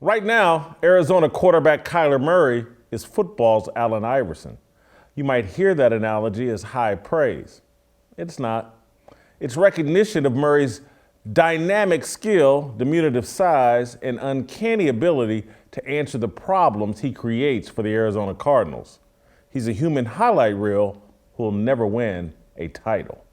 Right now, Arizona quarterback Kyler Murray is football's Allen Iverson. You might hear that analogy as high praise. It's not. It's recognition of Murray's dynamic skill, diminutive size, and uncanny ability to answer the problems he creates for the Arizona Cardinals. He's a human highlight reel who will never win a title.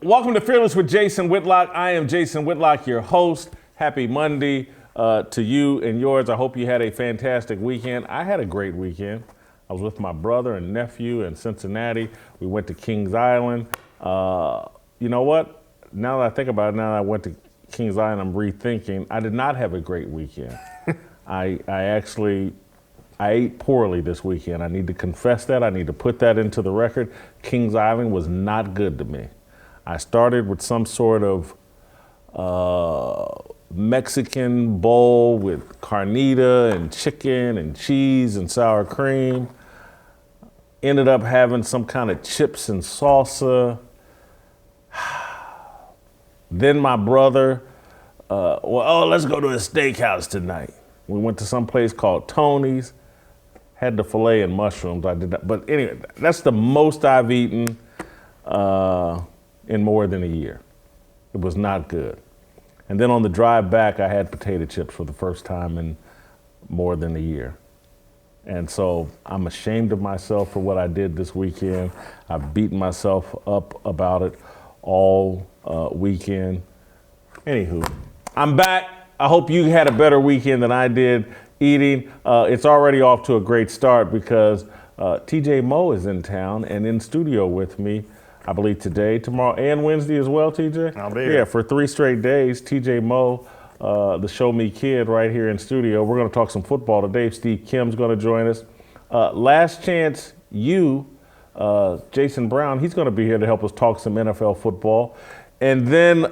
Welcome to Fearless with Jason Whitlock. I am Jason Whitlock, your host. Happy Monday to you and yours. I hope you had a fantastic weekend. I had a great weekend. I was with my brother and nephew in Cincinnati. We went to Kings Island. You know what? Now that I think about it, now that I went to Kings Island, I'm rethinking. I did not have a great weekend. I ate poorly this weekend. I need to confess that. I need to put that into the record. Kings Island was not good to me. I started with some sort of Mexican bowl with carnita and chicken and cheese and sour cream. Ended up having some kind of chips and salsa. Then my brother, let's go to a steakhouse tonight. We went to some place called Tony's. Had the filet and mushrooms. I did that. But anyway, that's the most I've eaten in more than a year. It was not good. And then on the drive back, I had potato chips for the first time in more than a year. And so I'm ashamed of myself for what I did this weekend. I've beaten myself up about it all weekend. Anywho, I'm back. I hope you had a better weekend than I did eating. It's already off to a great start because T.J. Moe is in town and in studio with me, I believe today, tomorrow, and Wednesday as well, T.J.? I'll be here. Yeah, for 3 straight days. T.J. Moe, the Show Me Kid right here in studio. We're going to talk some football today. Steve Kim's going to join us. Last Chance You, Jason Brown, he's going to be here to help us talk some NFL football. And then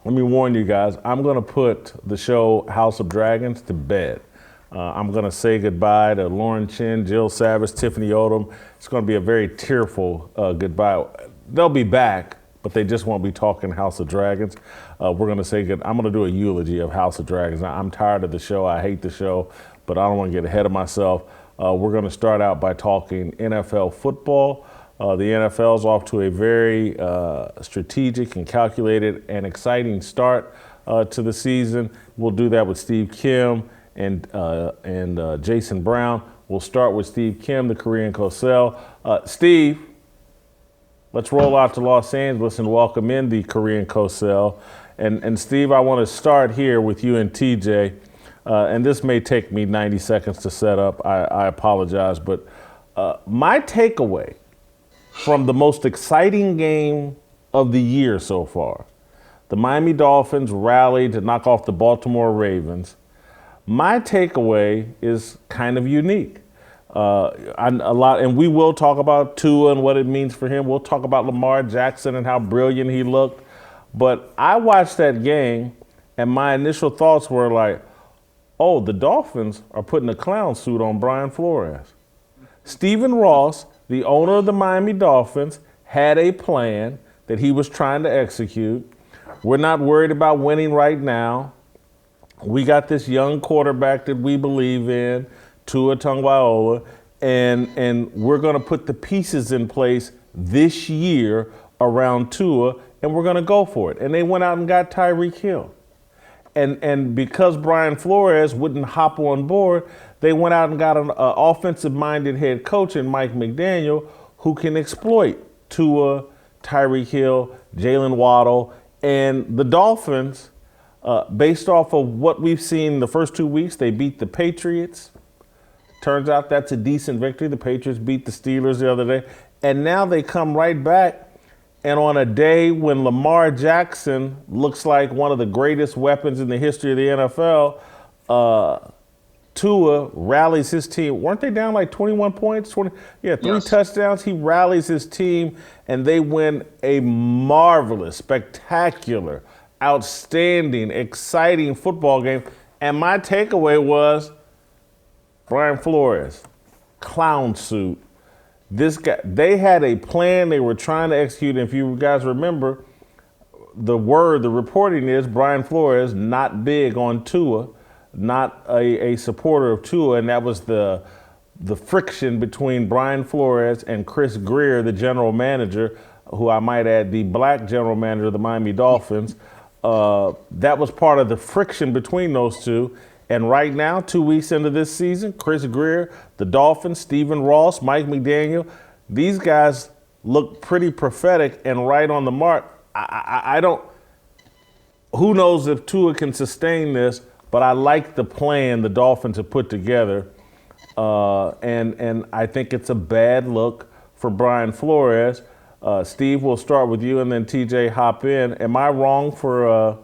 let me warn you guys, I'm going to put the show House of Dragons to bed. I'm going to say goodbye to Lauren Chin, Jill Savage, Tiffany Odom. It's going to be a very tearful goodbye. They'll be back, but they just won't be talking House of Dragons. We're going to say I'm going to do a eulogy of House of Dragons. I'm tired of the show. I hate the show, but I don't want to get ahead of myself. We're going to start out by talking NFL football. The NFL's off to a very strategic and calculated and exciting start to the season. We'll do that with Steve Kim and Jason Brown. We'll start with Steve Kim, the Korean Cosell. Steve, let's roll out to Los Angeles and welcome in the Korean Cosell. And Steve, I want to start here with you and TJ. And this may take me 90 seconds to set up. I apologize, but my takeaway from the most exciting game of the year so far, the Miami Dolphins rallied to knock off the Baltimore Ravens. My takeaway is kind of unique. And we will talk about Tua and what it means for him. We'll talk about Lamar Jackson and how brilliant he looked. But I watched that game, and my initial thoughts were like, oh, the Dolphins are putting a clown suit on Brian Flores. Stephen Ross, the owner of the Miami Dolphins, had a plan that he was trying to execute. We're not worried about winning right now. We got this young quarterback that we believe in, Tua Tagovailoa, and we're going to put the pieces in place this year around Tua, and we're going to go for it. And they went out and got Tyreek Hill. And because Brian Flores wouldn't hop on board, they went out and got an offensive-minded head coach in Mike McDaniel who can exploit Tua, Tyreek Hill, Jalen Waddle, and the Dolphins, based off of what we've seen the first 2 weeks, they beat the Patriots. Turns out that's a decent victory. The Patriots beat the Steelers the other day. And now they come right back. And on a day when Lamar Jackson looks like one of the greatest weapons in the history of the NFL, Tua rallies his team. Weren't they down like 21 points? 3 Yes. touchdowns. He rallies his team, and they win a marvelous, spectacular, outstanding, exciting football game. And my takeaway was Brian Flores, clown suit. This guy, they had a plan they were trying to execute. And if you guys remember, the reporting is Brian Flores not big on Tua, not a supporter of Tua, and that was the friction between Brian Flores and Chris Greer, the general manager, who I might add, the black general manager of the Miami Dolphins. That was part of the friction between those two. And right now, 2 weeks into this season, Chris Greer, the Dolphins, Stephen Ross, Mike McDaniel, these guys look pretty prophetic and right on the mark. I don't, who knows if Tua can sustain this, but I like the plan the Dolphins have put together. And I think it's a bad look for Brian Flores. Steve, we'll start with you and then TJ hop in. Am I wrong for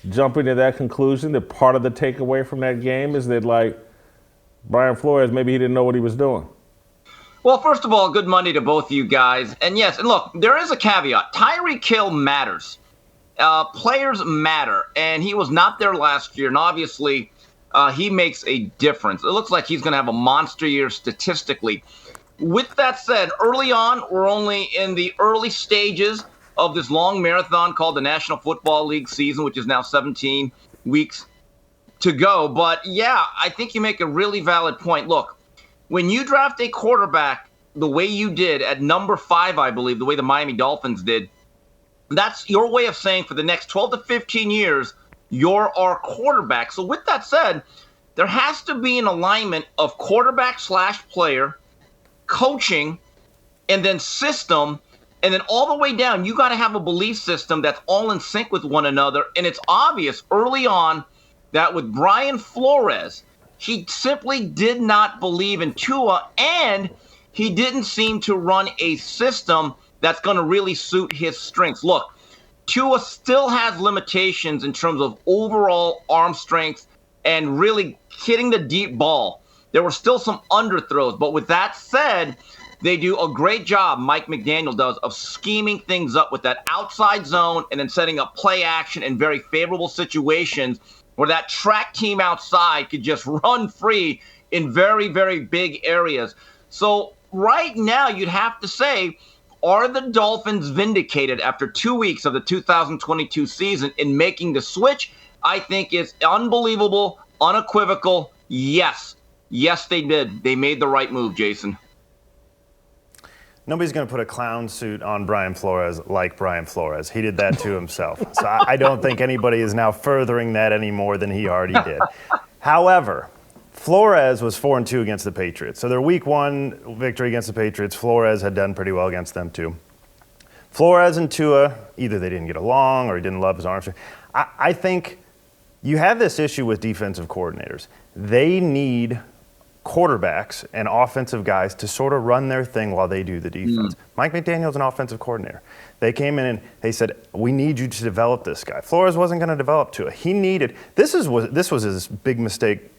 jumping to that conclusion that part of the takeaway from that game is that, like, Brian Flores, maybe he didn't know what he was doing? Well, first of all, good Monday to both of you guys. And yes, and look, there is a caveat. Tyreek Hill matters. Players matter. And he was not there last year. And obviously, he makes a difference. It looks like he's going to have a monster year statistically. With that said, early on, we're only in the early stages of this long marathon called the National Football League season, which is now 17 weeks to go. But yeah, I think you make a really valid point. Look, when you draft a quarterback the way you did at number 5, I believe, the way the Miami Dolphins did, that's your way of saying for the next 12 to 15 years, you're our quarterback. So with that said, there has to be an alignment of quarterback/player, coaching, and then system. And then all the way down, you got to have a belief system that's all in sync with one another. And it's obvious early on that with Brian Flores, he simply did not believe in Tua, and he didn't seem to run a system that's going to really suit his strengths. Look, Tua still has limitations in terms of overall arm strength and really hitting the deep ball. There were still some underthrows, but with that said, they do a great job, Mike McDaniel does, of scheming things up with that outside zone and then setting up play action in very favorable situations where that track team outside could just run free in very, very big areas. So right now, you'd have to say, are the Dolphins vindicated after 2 weeks of the 2022 season in making the switch? I think it's unbelievable, unequivocal. Yes. Yes, they did. They made the right move, Jason. Nobody's going to put a clown suit on Brian Flores like Brian Flores. He did that to himself. So I don't think anybody is now furthering that any more than he already did. However, Flores was 4-2 against the Patriots. So their week 1 victory against the Patriots, Flores had done pretty well against them too. Flores and Tua, either they didn't get along or he didn't love his arm strength. I think you have this issue with defensive coordinators. They need quarterbacks and offensive guys to sort of run their thing while they do the defense. Mike McDaniel's an offensive coordinator. They came in and they said, we need you to develop this guy. Flores wasn't going to develop Tua. He needed, this was his big mistake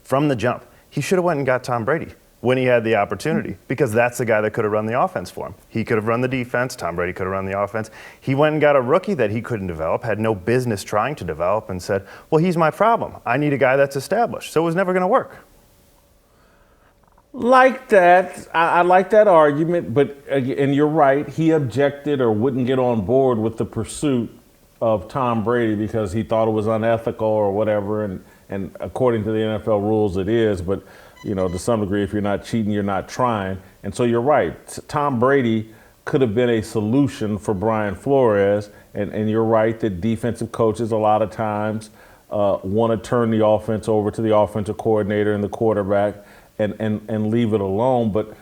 from the jump. He should have went and got Tom Brady when he had the opportunity, because that's the guy that could have run the offense for him. He could have run the defense. Tom Brady could have run the offense. He went and got a rookie that he couldn't develop, had no business trying to develop, and said, well, he's my problem. I need a guy that's established. So it was never going to work. Like that, I like that argument, but and you're right, he objected or wouldn't get on board with the pursuit of Tom Brady because he thought it was unethical or whatever, and according to the NFL rules it is, but you know, to some degree, if you're not cheating, you're not trying. And so you're right, Tom Brady could have been a solution for Brian Flores, and you're right that defensive coaches a lot of times want to turn the offense over to the offensive coordinator and the quarterback and leave it alone. But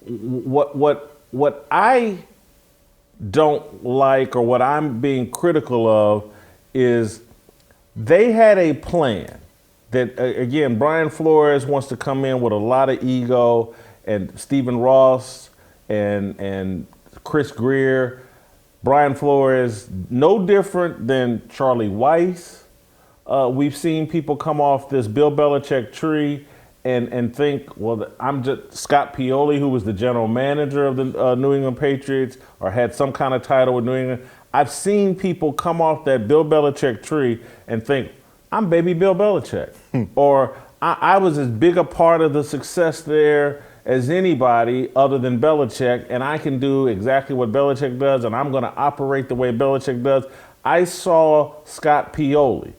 what I don't like, or what I'm being critical of, is they had a plan that, again, Brian Flores wants to come in with a lot of ego, and Stephen Ross and Chris Greer. Brian Flores, no different than Charlie Weiss. We've seen people come off this Bill Belichick tree and think, well, I'm just Scott Pioli, who was the general manager of the New England Patriots or had some kind of title with New England. I've seen people come off that Bill Belichick tree and think, I'm baby Bill Belichick. Or I was as big a part of the success there as anybody other than Belichick, and I can do exactly what Belichick does, and I'm going to operate the way Belichick does. I saw Scott Pioli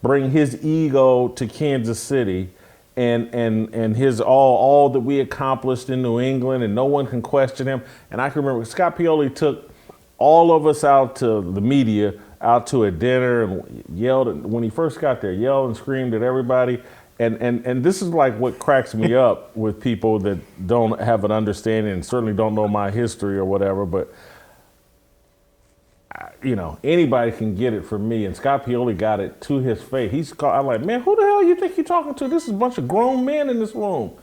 bring his ego to Kansas City and his all that we accomplished in New England, and no one can question him. And I can remember Scott Pioli took all of us out to the media, out to a dinner, and yelled, when he first got there, yelled and screamed at everybody. And this is like what cracks me up with people that don't have an understanding and certainly don't know my history or whatever, but you know, anybody can get it from me, and Scott Pioli got it to his face. I'm like, man, who the hell you think you're talking to? This is a bunch of grown men in this room.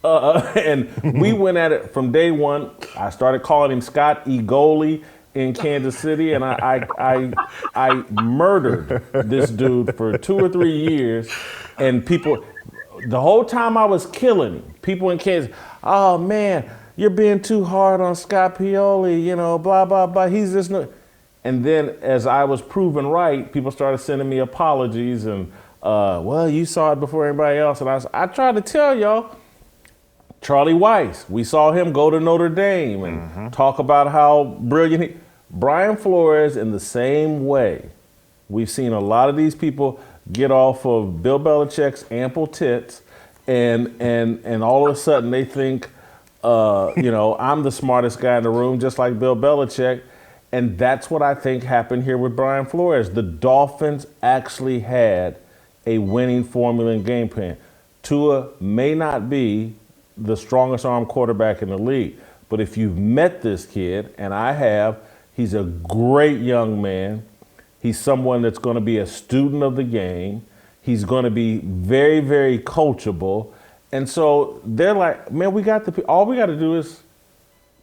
And we went at it from day one. I started calling him Scott Egoli in Kansas City, and I murdered this dude for 2 or 3 years, and people, the whole time I was killing him, people in Kansas, oh man, you're being too hard on Scott Pioli, you know, blah, blah, blah, he's just no. And then as I was proven right, people started sending me apologies and, well, you saw it before everybody else. And I tried to tell y'all, Charlie Weiss, we saw him go to Notre Dame and talk about how brilliant he, Brian Flores in the same way. We've seen a lot of these people get off of Bill Belichick's ample tits and all of a sudden they think, you know, I'm the smartest guy in the room, just like Bill Belichick. And that's what I think happened here with Brian Flores. The Dolphins actually had a winning formula and game plan. Tua may not be the strongest arm quarterback in the league, but if you've met this kid, and I have, he's a great young man. He's someone that's going to be a student of the game. He's going to be very, very coachable. And so they're like, man, all we got to do is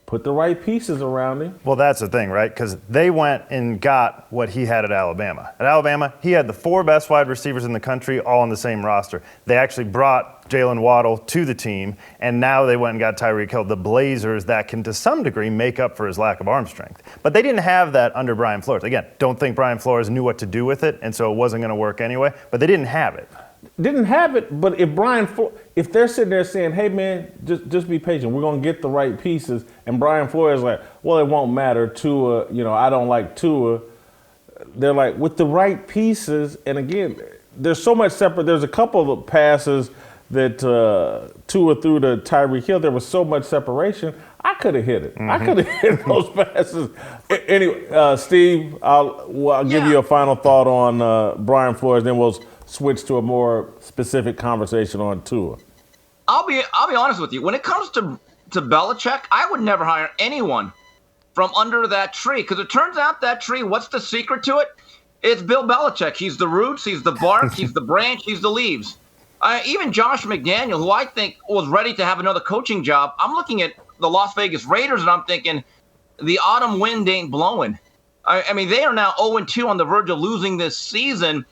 put the right pieces around him. Well, that's the thing, right? Because they went and got what he had at Alabama. At Alabama, he had the 4 best wide receivers in the country all on the same roster. They actually brought Jalen Waddle to the team, and now they went and got Tyreek Hill, the Blazers that can, to some degree, make up for his lack of arm strength. But they didn't have that under Brian Flores. Again, don't think Brian Flores knew what to do with it, and so it wasn't going to work anyway, but they didn't have it. Didn't have it, but if they're sitting there saying, hey man, just be patient, we're gonna get the right pieces, and Brian Flores is like, well, it won't matter, Tua, you know, I don't like Tua. They're like, with the right pieces, and again, there's so much separate, there's a couple of passes that Tua threw to Tyreek Hill, there was so much separation, I could have hit it. I could have hit those passes. Anyway, Steve, I'll give you a final thought on Brian Flores, then we'll switch to a more specific conversation on Tua. I'll be honest with you. When it comes to Belichick, I would never hire anyone from under that tree, because it turns out that tree, what's the secret to it? It's Bill Belichick. He's the roots, he's the bark, he's the branch, he's the leaves. Even Josh McDaniel, who I think was ready to have another coaching job, I'm looking at the Las Vegas Raiders and I'm thinking, the autumn wind ain't blowing. I mean, they are now 0-2 on the verge of losing this season.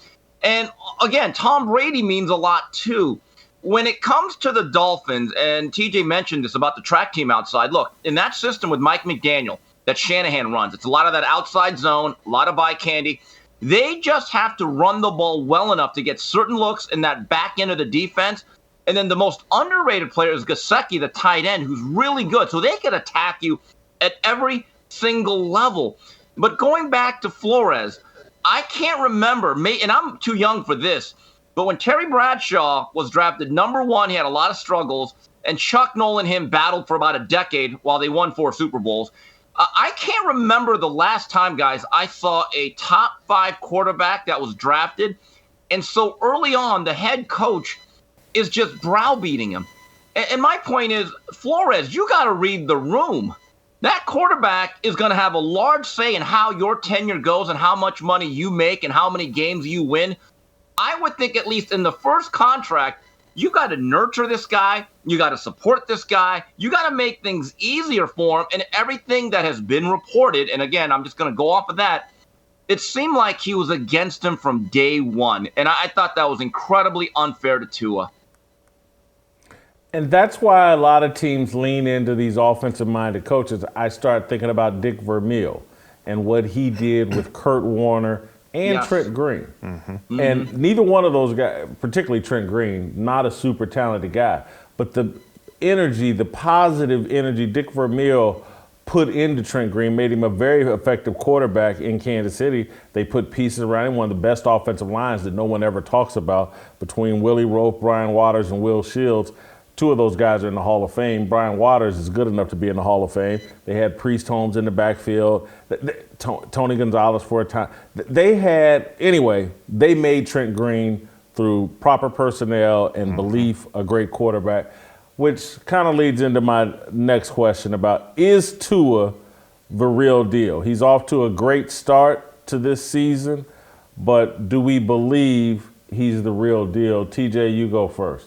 And again, Tom Brady means a lot too. When it comes to the Dolphins, and TJ mentioned this about the track team outside, look, in that system with Mike McDaniel that Shanahan runs, it's a lot of that outside zone, a lot of eye candy. They just have to run the ball well enough to get certain looks in that back end of the defense. And then the most underrated player is Gesicki, the tight end, who's really good. So they can attack you at every single level. But going back to Flores, I can't remember, and I'm too young for this, but when Terry Bradshaw was drafted number 1, he had a lot of struggles, and Chuck Noll and him battled for about a decade while they won 4 Super Bowls. I can't remember the last time, guys, I saw a top 5 quarterback that was drafted, and so early on, the head coach is just browbeating him. And my point is, Flores, you got to read the room. That quarterback is going to have a large say in how your tenure goes and how much money you make and how many games you win. I would think at least in the first contract, you got to nurture this guy. You got to support this guy. You got to make things easier for him. And everything that has been reported, and again, I'm just going to go off of that, it seemed like he was against him from day one. And I thought that was incredibly unfair to Tua. And that's why a lot of teams lean into these offensive-minded coaches. I start thinking about Dick Vermeil. and what he did with Kurt Warner and Yes. Trent Green. And neither one of those guys, particularly Trent Green, not a super talented guy, but the energy, the positive energy Dick Vermeil put into Trent Green made him a very effective quarterback in Kansas City. They put pieces around him, one of the best offensive lines that no one ever talks about, between Willie Rope, Brian Waters, and Will Shields. Two of those guys are in the Hall of Fame. Brian Waters is good enough to be in the Hall of Fame. They had Priest Holmes in the backfield, Tony Gonzalez for a time. They made Trent Green, through proper personnel and belief, a great quarterback, which kind of leads into my next question about, is Tua the real deal? He's off to a great start to this season, but do we believe he's the real deal? TJ, you go first.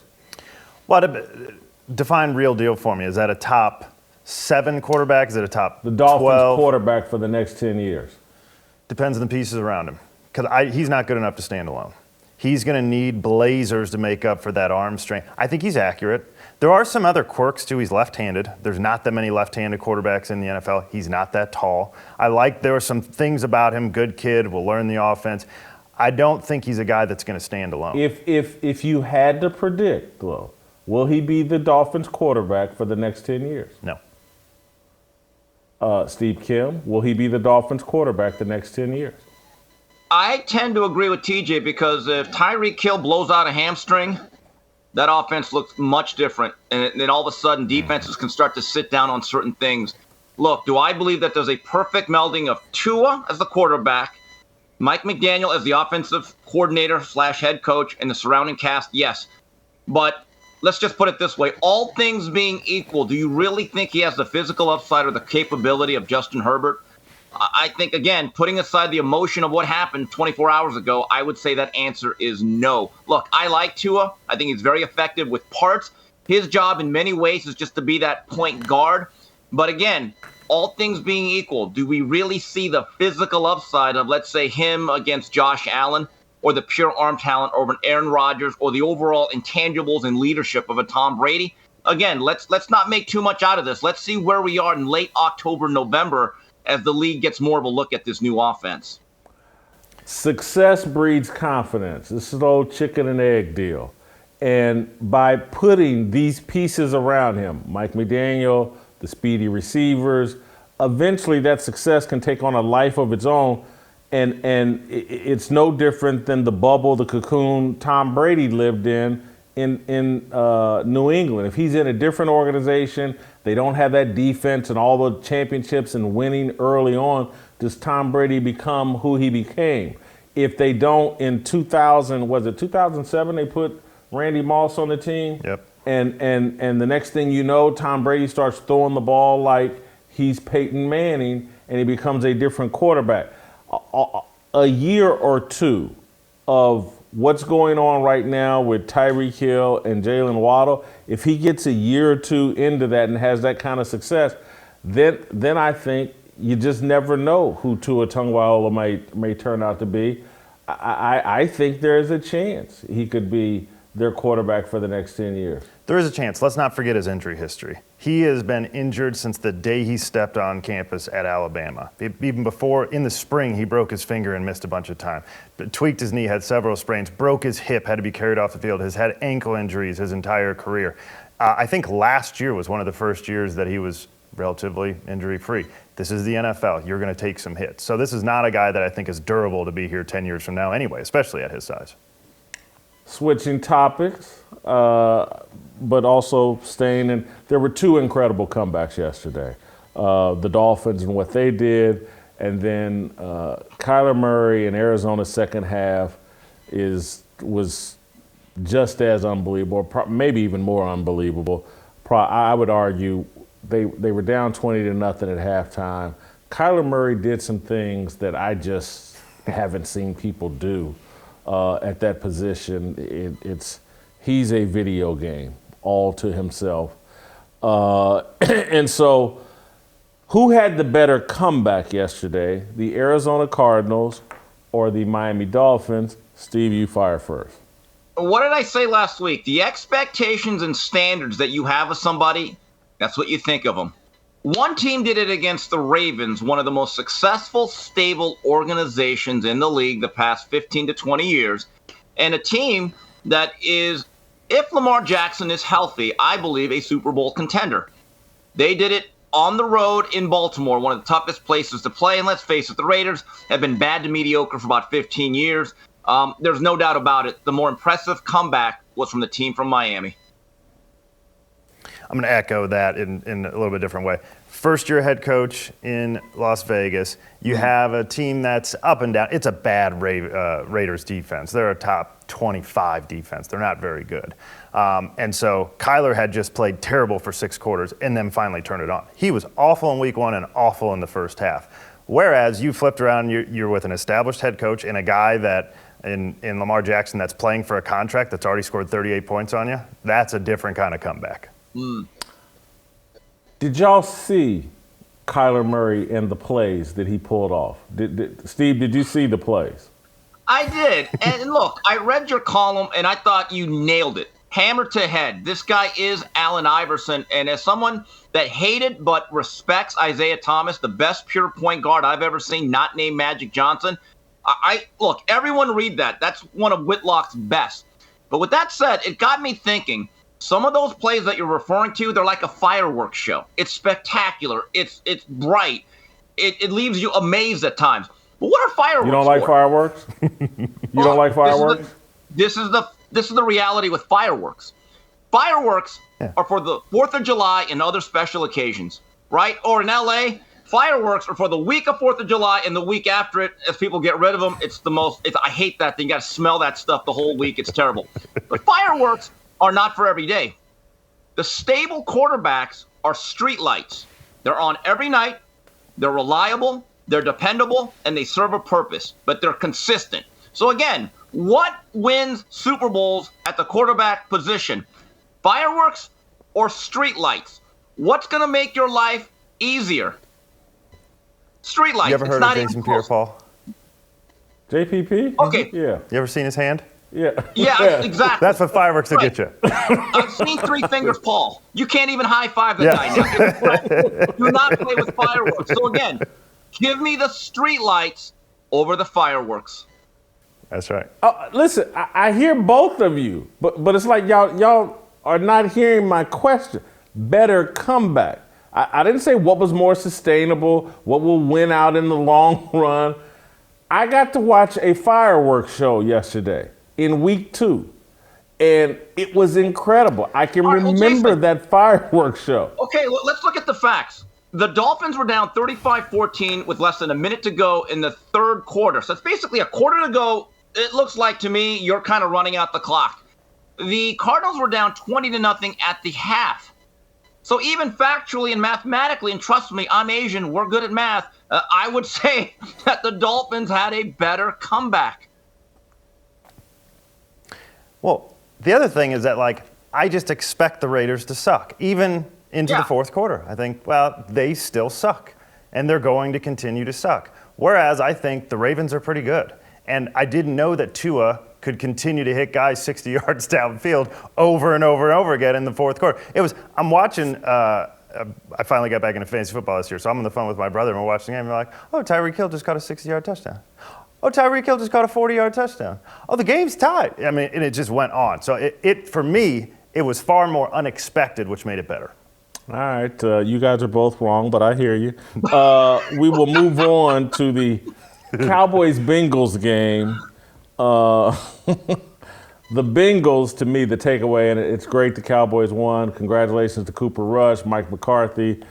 Well, define real deal for me. Is that a top 7 quarterback? Is it a top 12? The Dolphins quarterback for the next 10 years. Depends on the pieces around him. Because he's not good enough to stand alone. He's going to need blazers to make up for that arm strength. I think he's accurate. There are some other quirks, too. He's left-handed. There's not that many left-handed quarterbacks in the NFL. He's not that tall. There are some things about him. Good kid, will learn the offense. I don't think he's a guy that's going to stand alone. If you had to predict, though, will he be the Dolphins quarterback for the next 10 years? No. Steve Kim, will he be the Dolphins quarterback the next 10 years? I tend to agree with TJ, because if Tyreek Hill blows out a hamstring, that offense looks much different. And then all of a sudden, defenses can start to sit down on certain things. Look, do I believe that there's a perfect melding of Tua as the quarterback, Mike McDaniel as the offensive coordinator / head coach, and the surrounding cast? Yes. But let's just put it this way. All things being equal, do you really think he has the physical upside or the capability of Justin Herbert? I think, again, putting aside the emotion of what happened 24 hours ago, I would say that answer is no. Look, I like Tua. I think he's very effective with parts. His job in many ways is just to be that point guard. But again, all things being equal, do we really see the physical upside of, let's say, him against Josh Allen, or the pure arm talent over an Aaron Rodgers, or the overall intangibles and leadership of a Tom Brady? Again, let's not make too much out of this. Let's see where we are in late October, November, as the league gets more of a look at this new offense. Success breeds confidence. This is the old chicken and egg deal. And by putting these pieces around him, Mike McDaniel, the speedy receivers, eventually that success can take on a life of its own. And it's no different than the bubble, the cocoon Tom Brady lived in New England. If he's in a different organization, they don't have that defense and all the championships and winning early on, does Tom Brady become who he became? If they don't, in 2007, they put Randy Moss on the team? Yep. And the next thing you know, Tom Brady starts throwing the ball like he's Peyton Manning, and he becomes a different quarterback. A year or two of what's going on right now with Tyreek Hill and Jalen Waddle, if he gets a year or two into that and has that kind of success, then I think you just never know who Tua Tagovailoa may turn out to be. I think there's a chance he could be their quarterback for the next 10 years. There is a chance. Let's not forget his injury history. He has been injured since the day he stepped on campus at Alabama. Even before, in the spring, he broke his finger and missed a bunch of time. Tweaked his knee, had several sprains, broke his hip, had to be carried off the field, has had ankle injuries his entire career. I think last year was one of the first years that he was relatively injury-free. This is the NFL. You're going to take some hits. So this is not a guy that I think is durable to be here 10 years from now anyway, especially at his size. Switching topics, but also staying in. There were two incredible comebacks yesterday. The Dolphins and what they did, and then Kyler Murray in Arizona's second half was just as unbelievable, maybe even more unbelievable. I would argue they were down 20-0 at halftime. Kyler Murray did some things that I just haven't seen people do. At that position, he's a video game all to himself. And so who had the better comeback yesterday, the Arizona Cardinals or the Miami Dolphins? Steve, you fire first. What did I say last week? The expectations and standards that you have of somebody, that's what you think of them. One team did it against the Ravens, one of the most successful, stable organizations in the league the past 15 to 20 years, and a team that is, if Lamar Jackson is healthy, I believe a Super Bowl contender. They did it on the road in Baltimore, one of the toughest places to play. And let's face it, the Raiders have been bad to mediocre for about 15 years. There's no doubt about it. The more impressive comeback was from the team from Miami. I'm going to echo that in a little bit different way. First-year head coach in Las Vegas. You have a team that's up and down. It's a bad Raiders defense. They're a top 25 defense. They're not very good. And so Kyler had just played terrible for 6 quarters and then finally turned it on. He was awful in week 1 and awful in the first half. Whereas you flipped around, you're with an established head coach and a guy that in Lamar Jackson that's playing for a contract that's already scored 38 points on you. That's a different kind of comeback. Did y'all see Kyler Murray and the plays that he pulled off? Steve, did you see the plays? I did. And look, I read your column, and I thought you nailed it. Hammer to head. This guy is Allen Iverson. And as someone that hated but respects Isaiah Thomas, the best pure point guard I've ever seen, not named Magic Johnson, look, everyone read that. That's one of Whitlock's best. But with that said, it got me thinking. Some of those plays that you're referring to, they're like a fireworks show. It's spectacular. It's bright. It leaves you amazed at times. But what are fireworks? You don't like for? Fireworks? You don't like fireworks? This is the reality with fireworks. Fireworks are for the 4th of July and other special occasions, right? Or in LA, fireworks are for the week of 4th of July and the week after it. As people get rid of them, I hate that thing. You got to smell that stuff the whole week. It's terrible. But fireworks are not for every day. The stable quarterbacks are streetlights. They're on every night. They're reliable. They're dependable, and they serve a purpose, but they're consistent. So again, what wins Super Bowls at the quarterback position? Fireworks or streetlights? What's going to make your life easier? Streetlights. You ever heard of Jason Pierre-Paul? JPP? Okay. Yeah. You ever seen his hand? Yeah. Yeah, exactly. That's what fireworks will get you. I've seen Three Fingers Paul. You can't even high five the guy now. Do not play with fireworks. So again, give me the streetlights over the fireworks. That's right. Listen, I hear both of you, but it's like y'all are not hearing my question. Better comeback. I didn't say what was more sustainable, what will win out in the long run. I got to watch a fireworks show yesterday in week 2, and it was incredible. I can remember that fireworks show. Okay, let's look at the facts. The Dolphins were down 35-14 with less than a minute to go in the 3rd quarter. So it's basically a quarter to go. It looks like to me you're kind of running out the clock. The Cardinals were down 20-0 at the half. So even factually and mathematically, and trust me, I'm Asian, we're good at math, I would say that the Dolphins had a better comeback. Well, the other thing is that, I just expect the Raiders to suck, even into the 4th quarter. I think, they still suck, and they're going to continue to suck. Whereas I think the Ravens are pretty good. And I didn't know that Tua could continue to hit guys 60 yards downfield over and over and over again in the 4th quarter. I'm watching, I finally got back into fantasy football this year, so I'm on the phone with my brother, and we're watching the game, and we're like, oh, Tyreek Hill just caught a 60-yard touchdown. Oh, Tyreek Hill just caught a 40-yard touchdown. Oh, the game's tied. I mean, and it just went on. So for me, it was far more unexpected, which made it better. All right, you guys are both wrong, but I hear you. We will move on to the Cowboys-Bengals game. The Bengals, to me, the takeaway, and it's great the Cowboys won. Congratulations to Cooper Rush, Mike McCarthy,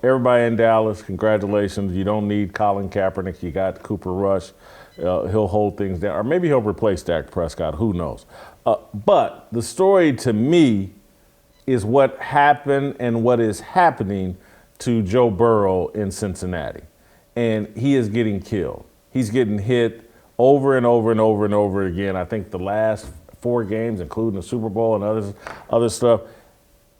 everybody in Dallas. Congratulations. You don't need Colin Kaepernick. You got Cooper Rush. He'll hold things down. Or maybe he'll replace Dak Prescott. Who knows? But the story to me is what happened and what is happening to Joe Burrow in Cincinnati. And he is getting killed. He's getting hit over and over and over and over again. I think the last 4 games, including the Super Bowl and other stuff,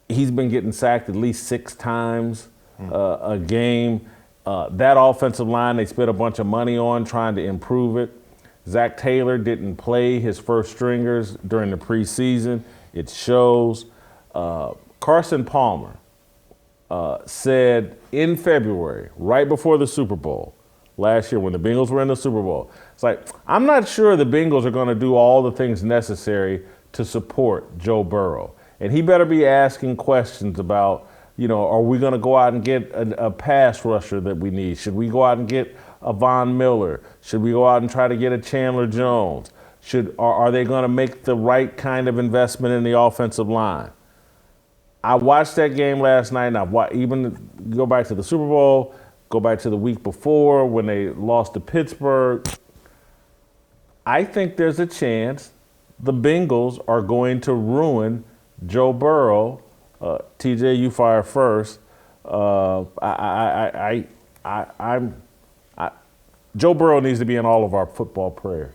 he's been getting sacked at least 6 times a game. That offensive line, they spent a bunch of money on trying to improve it. Zach Taylor didn't play his first stringers during the preseason. It shows. Carson Palmer, said in February, right before the Super Bowl, last year when the Bengals were in the Super Bowl, it's like, I'm not sure the Bengals are going to do all the things necessary to support Joe Burrow. And he better be asking questions about, are we going to go out and get a pass rusher that we need? Should we go out and get a Von Miller? Should we go out and try to get a Chandler Jones? Are they going to make the right kind of investment in the offensive line? I watched that game last night, and even go back to the Super Bowl, go back to the week before when they lost to Pittsburgh. I think there's a chance the Bengals are going to ruin Joe Burrow. TJ, you fire first. Joe Burrow needs to be in all of our football prayers.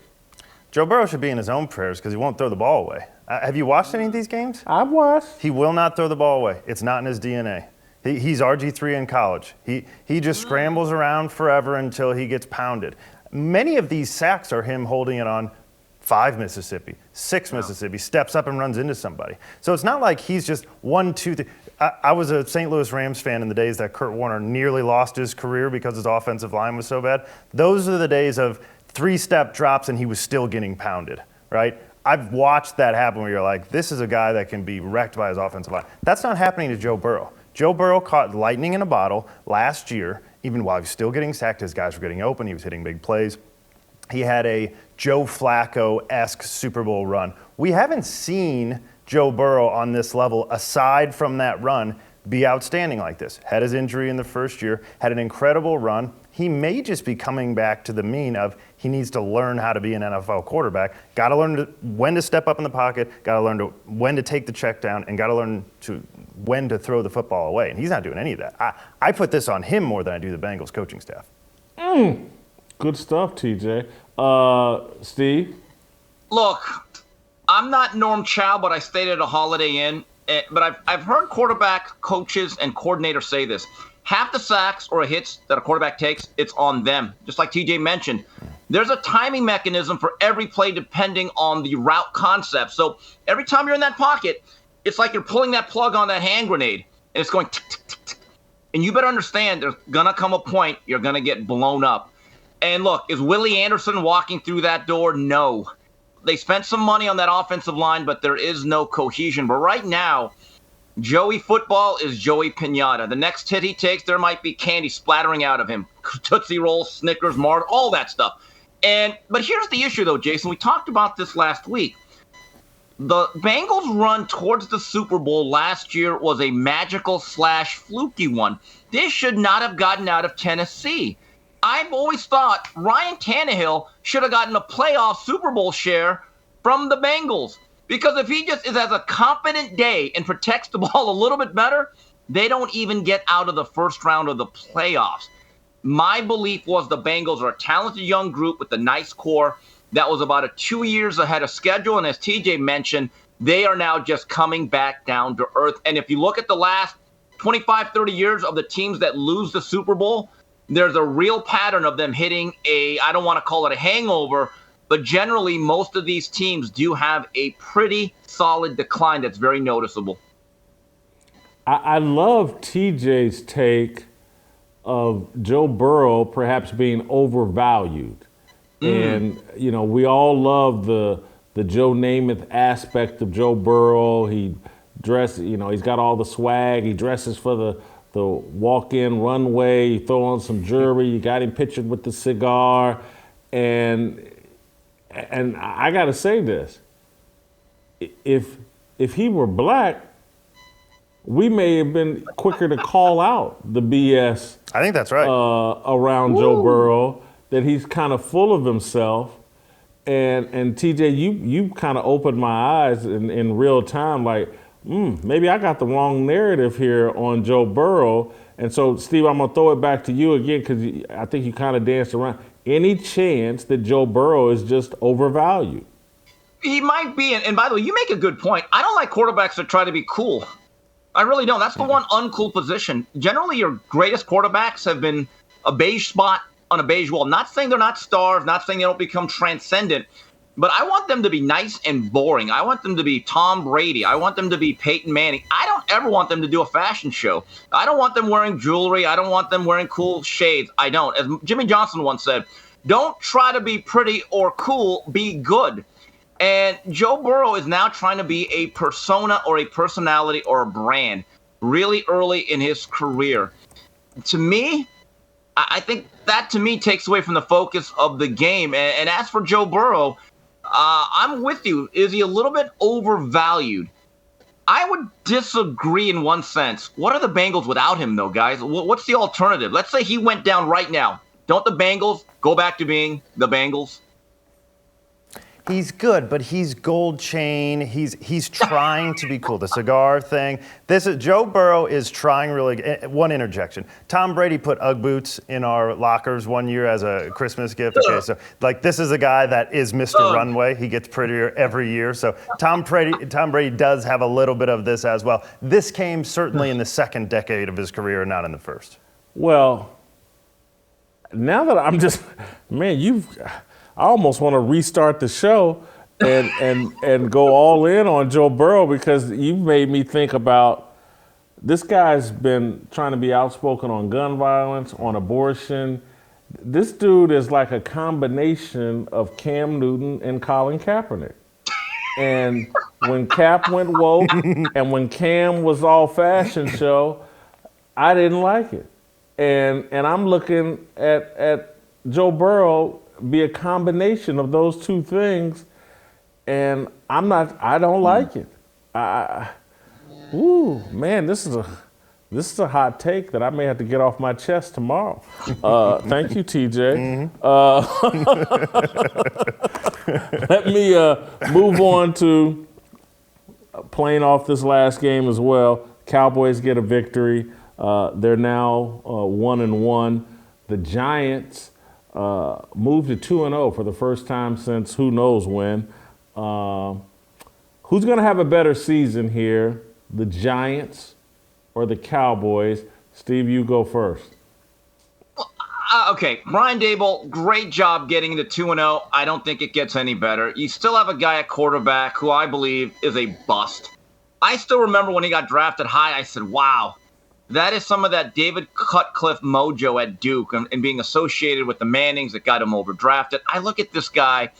Joe Burrow should be in his own prayers because he won't throw the ball away. Have you watched any of these games? I've watched. He will not throw the ball away. It's not in his DNA. He's RG3 in college. He just scrambles around forever until he gets pounded. Many of these sacks are him holding it on 5 Mississippi, 6 Mississippi, steps up and runs into somebody. So it's not like he's just 1, 2, 3. I was a St. Louis Rams fan in the days that Kurt Warner nearly lost his career because his offensive line was so bad. Those are the days of 3-step drops and he was still getting pounded, right? I've watched that happen where you're like, this is a guy that can be wrecked by his offensive line. That's not happening to Joe Burrow. Joe Burrow caught lightning in a bottle last year, even while he was still getting sacked. His guys were getting open. He was hitting big plays. He had a Joe Flacco-esque Super Bowl run. We haven't seen Joe Burrow on this level, aside from that run, be outstanding like this. Had his injury in the first year, had an incredible run. He may just be coming back to the mean of he needs to learn how to be an NFL quarterback. Got to learn when to step up in the pocket, got to learn when to take the check down, and got to learn when to throw the football away. And he's not doing any of that. I put this on him more than I do the Bengals coaching staff. Good stuff, TJ. Steve? Look, I'm not Norm Chow, but I stayed at a Holiday Inn. But I've heard quarterback coaches and coordinators say this. Half the sacks or hits that a quarterback takes, it's on them. Just like TJ mentioned, there's a timing mechanism for every play depending on the route concept. So every time you're in that pocket, it's like you're pulling that plug on that hand grenade, and it's going tick, tick, tick, tick. And you better understand there's going to come a point you're going to get blown up. And look, is Willie Anderson walking through that door? No. They spent some money on that offensive line, but there is no cohesion. But right now, Joey football is Joey Pinata. The next hit he takes, there might be candy splattering out of him. Tootsie Rolls, Snickers, Mars, all that stuff. But here's the issue, though, Jason. We talked about this last week. The Bengals' run towards the Super Bowl last year was a magical / fluky one. They should not have gotten out of Tennessee. I've always thought Ryan Tannehill should have gotten a playoff Super Bowl share from the Bengals. Because if he just has a competent day and protects the ball a little bit better, they don't even get out of the first round of the playoffs. My belief was the Bengals are a talented young group with a nice core that was about 2 years ahead of schedule. And as TJ mentioned, they are now just coming back down to earth. And if you look at the last 25, 30 years of the teams that lose the Super Bowl, there's a real pattern of them hitting I don't want to call it a hangover, but generally most of these teams do have a pretty solid decline that's very noticeable. I love TJ's take of Joe Burrow perhaps being overvalued. And, we all love the Joe Namath aspect of Joe Burrow. He he's got all the swag. He dresses for the walk-in runway. You throw on some jewelry. You got him pictured with the cigar. And I got to say this. If he were black, we may have been quicker to call out the BS. I think that's right. Around Joe Burrow, that he's kind of full of himself. And TJ, you kind of opened my eyes in real time, like, maybe I got the wrong narrative here on Joe Burrow. And so, Steve, I'm going to throw it back to you again because I think you kind of danced around. Any chance that Joe Burrow is just overvalued? He might be. And by the way, you make a good point. I don't like quarterbacks that try to be cool. I really don't. That's the one uncool position. Generally, your greatest quarterbacks have been a beige spot on a beige wall. Not saying they're not stars, not saying they don't become transcendent, but I want them to be nice and boring. I want them to be Tom Brady. I want them to be Peyton Manning. I ever want them to do a fashion show. I don't want them wearing jewelry. I don't want them wearing cool shades. I don't. As Jimmy Johnson once said, don't try to be pretty or cool, be good. And Joe Burrow is now trying to be a persona or a personality or a brand really early in his career. To me, I think that to me takes away from the focus of the game. And as for Joe Burrow, I'm with you. Is he a little bit overvalued? I would disagree in one sense. What are the Bengals without him, though, guys? What's the alternative? Let's say he went down right now. Don't the Bengals go back to being the Bengals? He's good, but he's gold chain. He's trying to be cool. The cigar thing. Joe Burrow is trying really. One interjection. Tom Brady put UGG boots in our lockers one year as a Christmas gift. Okay, so this is a guy that is Mr. Runway. He gets prettier every year. So Tom Brady does have a little bit of this as well. This came certainly in the second decade of his career, not in the first. Well, now that I'm just, man, I almost want to restart the show and go all in on Joe Burrow, because you've made me think about this guy's been trying to be outspoken on gun violence, on abortion. This dude is like a combination of Cam Newton and Colin Kaepernick. And when Cap went woke and when Cam was all fashion show, I didn't like it. And I'm looking at Joe Burrow be a combination of those two things, and I don't like it. Man, this is a hot take that I may have to get off my chest tomorrow. Thank you, TJ. Let me move on to playing off this last game as well. Cowboys get a victory. They're now 1-1. The Giants moved to 2-0 for the first time since who knows when. Who's going to have a better season here, the Giants or the Cowboys? Steve, you go first. Okay, Brian Daboll, great job getting the 2-0. I don't think it gets any better. You still have a guy at quarterback who I believe is a bust. I still remember when he got drafted high, I said, wow. That is some of that David Cutcliffe mojo at Duke and being associated with the Mannings that got him overdrafted. I look at this guy,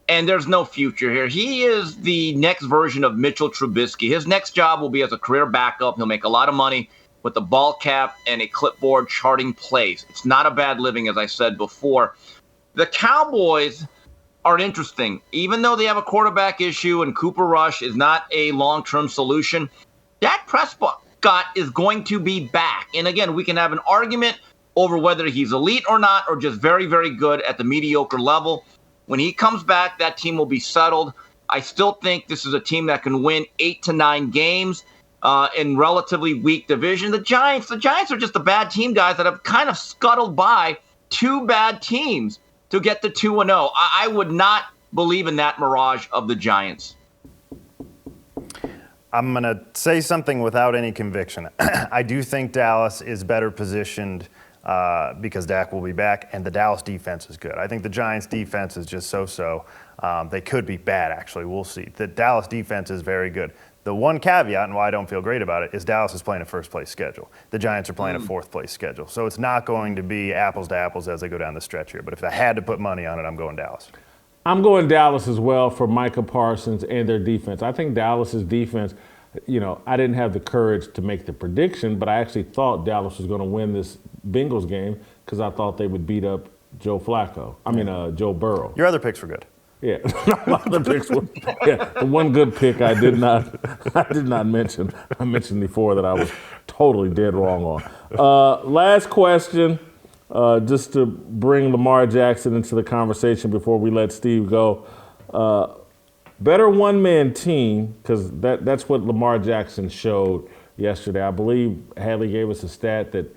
and there's no future here. He is the next version of Mitchell Trubisky. His next job will be as a career backup. He'll make a lot of money with a ball cap and a clipboard charting plays. It's not a bad living, as I said before. The Cowboys are interesting. Even though they have a quarterback issue and Cooper Rush is not a long-term solution, Dak Prescott is going to be back. And again, we can have an argument over whether he's elite or not, or just very, very good at the mediocre level. When he comes back, that team will be settled. I still think this is a team that can win 8 to 9 games in relatively weak division. The Giants are just a bad team, guys, that have kind of scuttled by two bad teams to get to 2-0. I would not believe in that mirage of the Giants. I'm going to say something without any conviction. I do think Dallas is better positioned because Dak will be back, and the Dallas defense is good. I think the Giants defense is just so-so. They could be bad, actually. We'll see. The Dallas defense is very good. The one caveat, and why I don't feel great about it, is Dallas is playing a first-place schedule. The Giants are playing a fourth-place schedule. So it's not going to be apples to apples as they go down the stretch here. But if I had to put money on it, I'm going Dallas. I'm going Dallas as well for Micah Parsons and their defense. I think Dallas's defense, I didn't have the courage to make the prediction, but I actually thought Dallas was going to win this Bengals game because I thought they would beat up Joe Burrow. Your other picks were good. Yeah, my other picks were. Yeah, the one good pick I did not mention. I mentioned before that I was totally dead wrong on. Last question. Just to bring Lamar Jackson into the conversation before we let Steve go. Better one-man team, because that's what Lamar Jackson showed yesterday. I believe Hadley gave us a stat that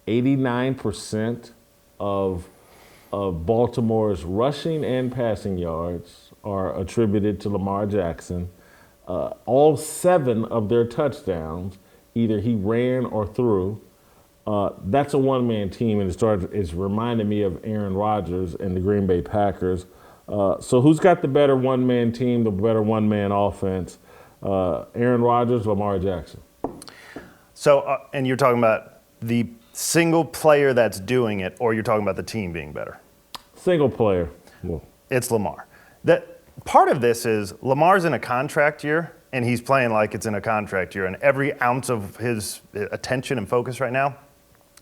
89% of Baltimore's rushing and passing yards are attributed to Lamar Jackson. All 7 of their touchdowns, either he ran or threw. That's a one-man team, and it's reminding me of Aaron Rodgers and the Green Bay Packers. So who's got the better one-man team, the better one-man offense? Aaron Rodgers, Lamar Jackson? So, and you're talking about the single player that's doing it, or you're talking about the team being better? Single player. Well, It's Lamar. That part of this is Lamar's in a contract year, and he's playing like it's in a contract year, and every ounce of his attention and focus right now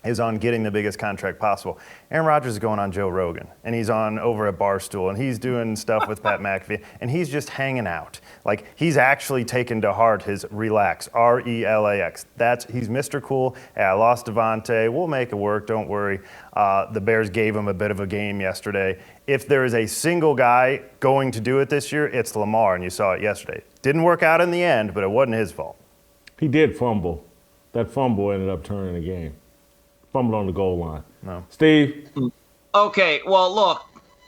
is on getting the biggest contract possible. Aaron Rodgers is going on Joe Rogan, and he's on over at Barstool, and he's doing stuff with Pat McAfee, and he's just hanging out. Like, he's actually taken to heart his relax, RELAX. He's Mr. Cool. Hey, I lost Devontae. We'll make it work. Don't worry. The Bears gave him a bit of a game yesterday. If there is a single guy going to do it this year, it's Lamar, and you saw it yesterday. Didn't work out in the end, but it wasn't his fault. he did fumble. That fumble ended up turning the game. Fumbled on the goal line. No. Steve? Okay, well, look,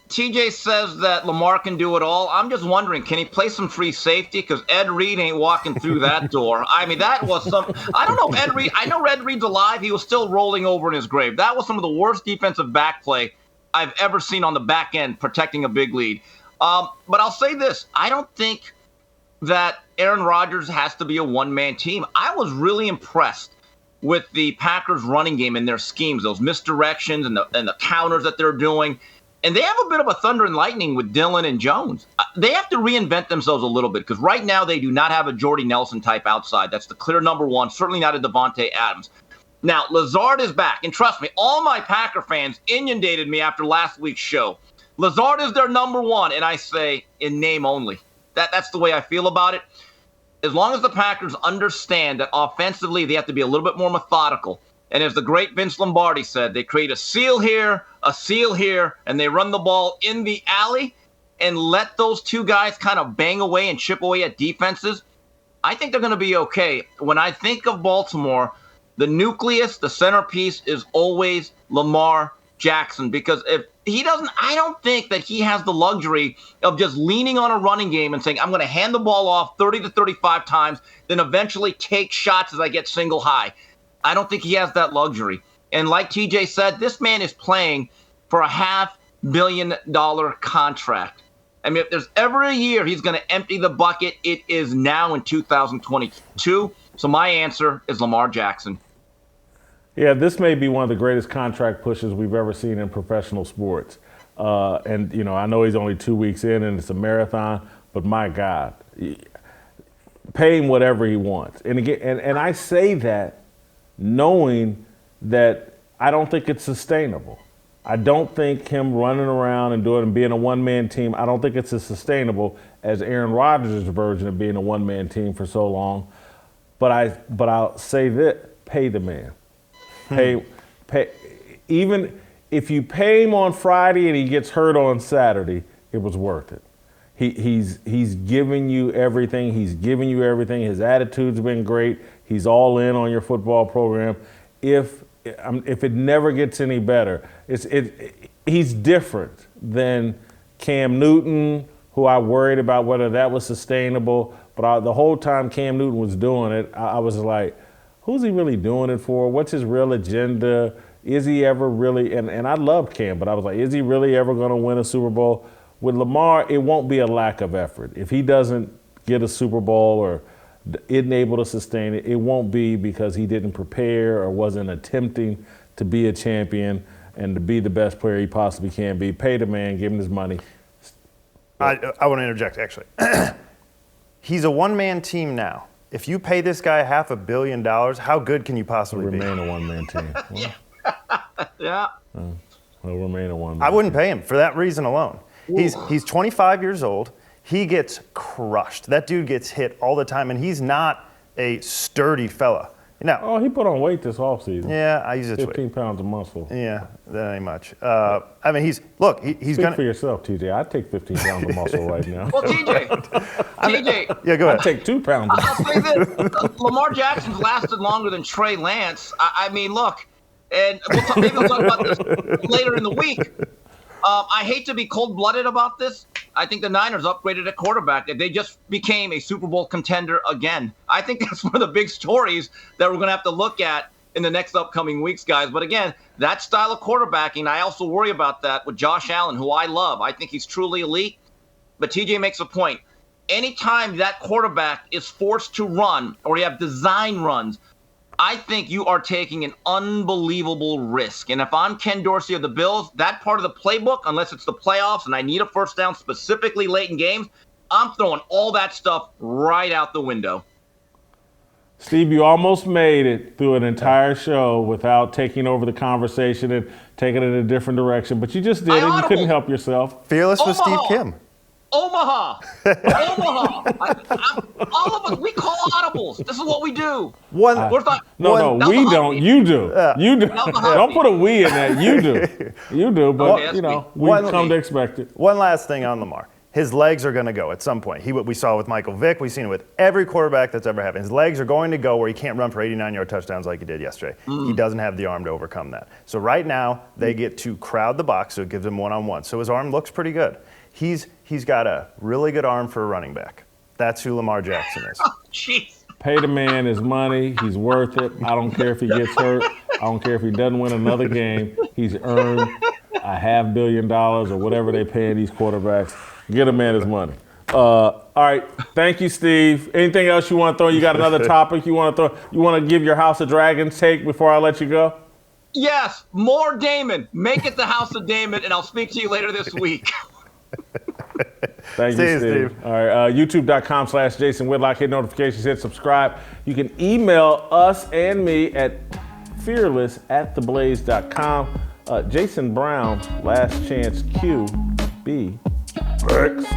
TJ says that Lamar can do it all. I'm just wondering, can he play some free safety? Because Ed Reed ain't walking through that door. I mean, that was some – I don't know if Ed Reed – I know Ed Reed's alive. He was still rolling over in his grave. That was some of the worst defensive back play I've ever seen on the back end protecting a big lead. But I'll say this. I don't think that Aaron Rodgers has to be a one-man team. I was really impressed with the Packers running game and their schemes, those misdirections and the counters that they're doing. And they have a bit of a thunder and lightning with Dillon and Jones. They have to reinvent themselves a little bit because right now they do not have a Jordy Nelson type outside. That's the clear number one, certainly not a Devontae Adams. Now, Lazard is back. And trust me, all my Packer fans inundated me after last week's show. Lazard is their number one, and I say in name only. That's the way I feel about it. As long as the Packers understand that offensively they have to be a little bit more methodical. And as the great Vince Lombardi said, they create a seal here, and they run the ball in the alley and let those two guys kind of bang away and chip away at defenses. I think they're going to be okay. When I think of Baltimore, the nucleus, the centerpiece is always Lamar Jackson, because if he doesn't, I don't think that he has the luxury of just leaning on a running game and saying, I'm going to hand the ball off 30 to 35 times, then eventually take shots as I get single high. I don't think he has that luxury. And like TJ said, this man is playing for a $500 million contract. I mean, if there's ever a year he's going to empty the bucket, it is now in 2022. So my answer is Lamar Jackson. Yeah, this may be one of the greatest contract pushes we've ever seen in professional sports. And, you know, I know he's only 2 weeks in and it's a marathon, but my God, pay him whatever he wants. And again, and I say that knowing that I don't think it's sustainable. I don't think him running around and doing and being a one-man team, I don't think it's as sustainable as Aaron Rodgers' version of being a one-man team for so long. But I'll say that, pay the man. Pay, even if you pay him on Friday and he gets hurt on Saturday, it was worth it. He's giving you everything. He's giving you everything. His attitude's been great. He's all in on your football program. If it never gets any better, he's different than Cam Newton, who I worried about whether that was sustainable. But the whole time Cam Newton was doing it, I was like, who's he really doing it for? What's his real agenda? Is he ever really, and I loved Cam, but I was like, is he really ever going to win a Super Bowl? With Lamar, it won't be a lack of effort. If he doesn't get a Super Bowl or isn't able to sustain it, it won't be because he didn't prepare or wasn't attempting to be a champion and to be the best player he possibly can be. Pay the man, give him his money. I want to interject, actually. He's a one-man team now. If you pay this guy $500 million, how good can you possibly be? Remain a one-man team. Well, Yeah. He'll remain a one-man I wouldn't pay him for that reason alone. He's 25 years old. He gets crushed. That dude gets hit all the time, and he's not a sturdy fella. Oh, he put on weight this offseason. Yeah, I use it. 15 pounds of muscle. Yeah, that ain't much. I mean, he's Speak gonna. for yourself, TJ. I'd take 15 pounds of muscle right now. Well, TJ. Yeah, go ahead. I'd take 2 pounds of muscle. I'll say this. Lamar Jackson's lasted longer than Trey Lance. I mean, look, and maybe we'll talk about this later in the week. I hate to be cold-blooded about this. I think the Niners upgraded at quarterback. They just became a Super Bowl contender again. I think that's one of the big stories that we're going to have to look at in the next upcoming weeks, guys. But again, that style of quarterbacking, I also worry about that with Josh Allen, who I love. I think he's truly elite. But TJ makes a point. Anytime that quarterback is forced to run or you have design runs, I think you are taking an unbelievable risk. And if I'm Ken Dorsey of the Bills, that part of the playbook, unless it's the playoffs and I need a first down specifically late in games, I'm throwing all that stuff right out the window. Steve, you almost made it through an entire show without taking over the conversation and taking it in a different direction, but you just did it. You couldn't help yourself. Fearless with Steve Kim. Omaha. All of us, we call audibles. This is what we do. We don't. You do. You do. Don't put a we in that. You do. You do, but, we've come to expect it. One last thing on Lamar. His legs are going to go at some point. We saw it with Michael Vick. We've seen it with every quarterback that's ever happened. His legs are going to go where he can't run for 89-yard touchdowns like he did yesterday. He doesn't have the arm to overcome that. So right now, they get to crowd the box, so it gives him one-on-one. So his arm looks pretty good. He's got a really good arm for a running back. That's who Lamar Jackson is. Oh, jeez. Pay the man his money. He's worth it. I don't care if he gets hurt. I don't care if he doesn't win another game. He's earned $500 million or whatever they pay these quarterbacks. Get a man his money. All right. Thank you, Steve. Anything else you want to throw? You got another topic you want to throw? You want to give your House of Dragons take before I let you go? Yes. More Damon. Make it the House of Damon, and I'll speak to you later this week. Thank you, Steve. All right, youtube.com/Jason Whitlock. Hit notifications, hit subscribe. You can email us and me at fearless@theblaze.com. Jason Brown, Last Chance QB. Next.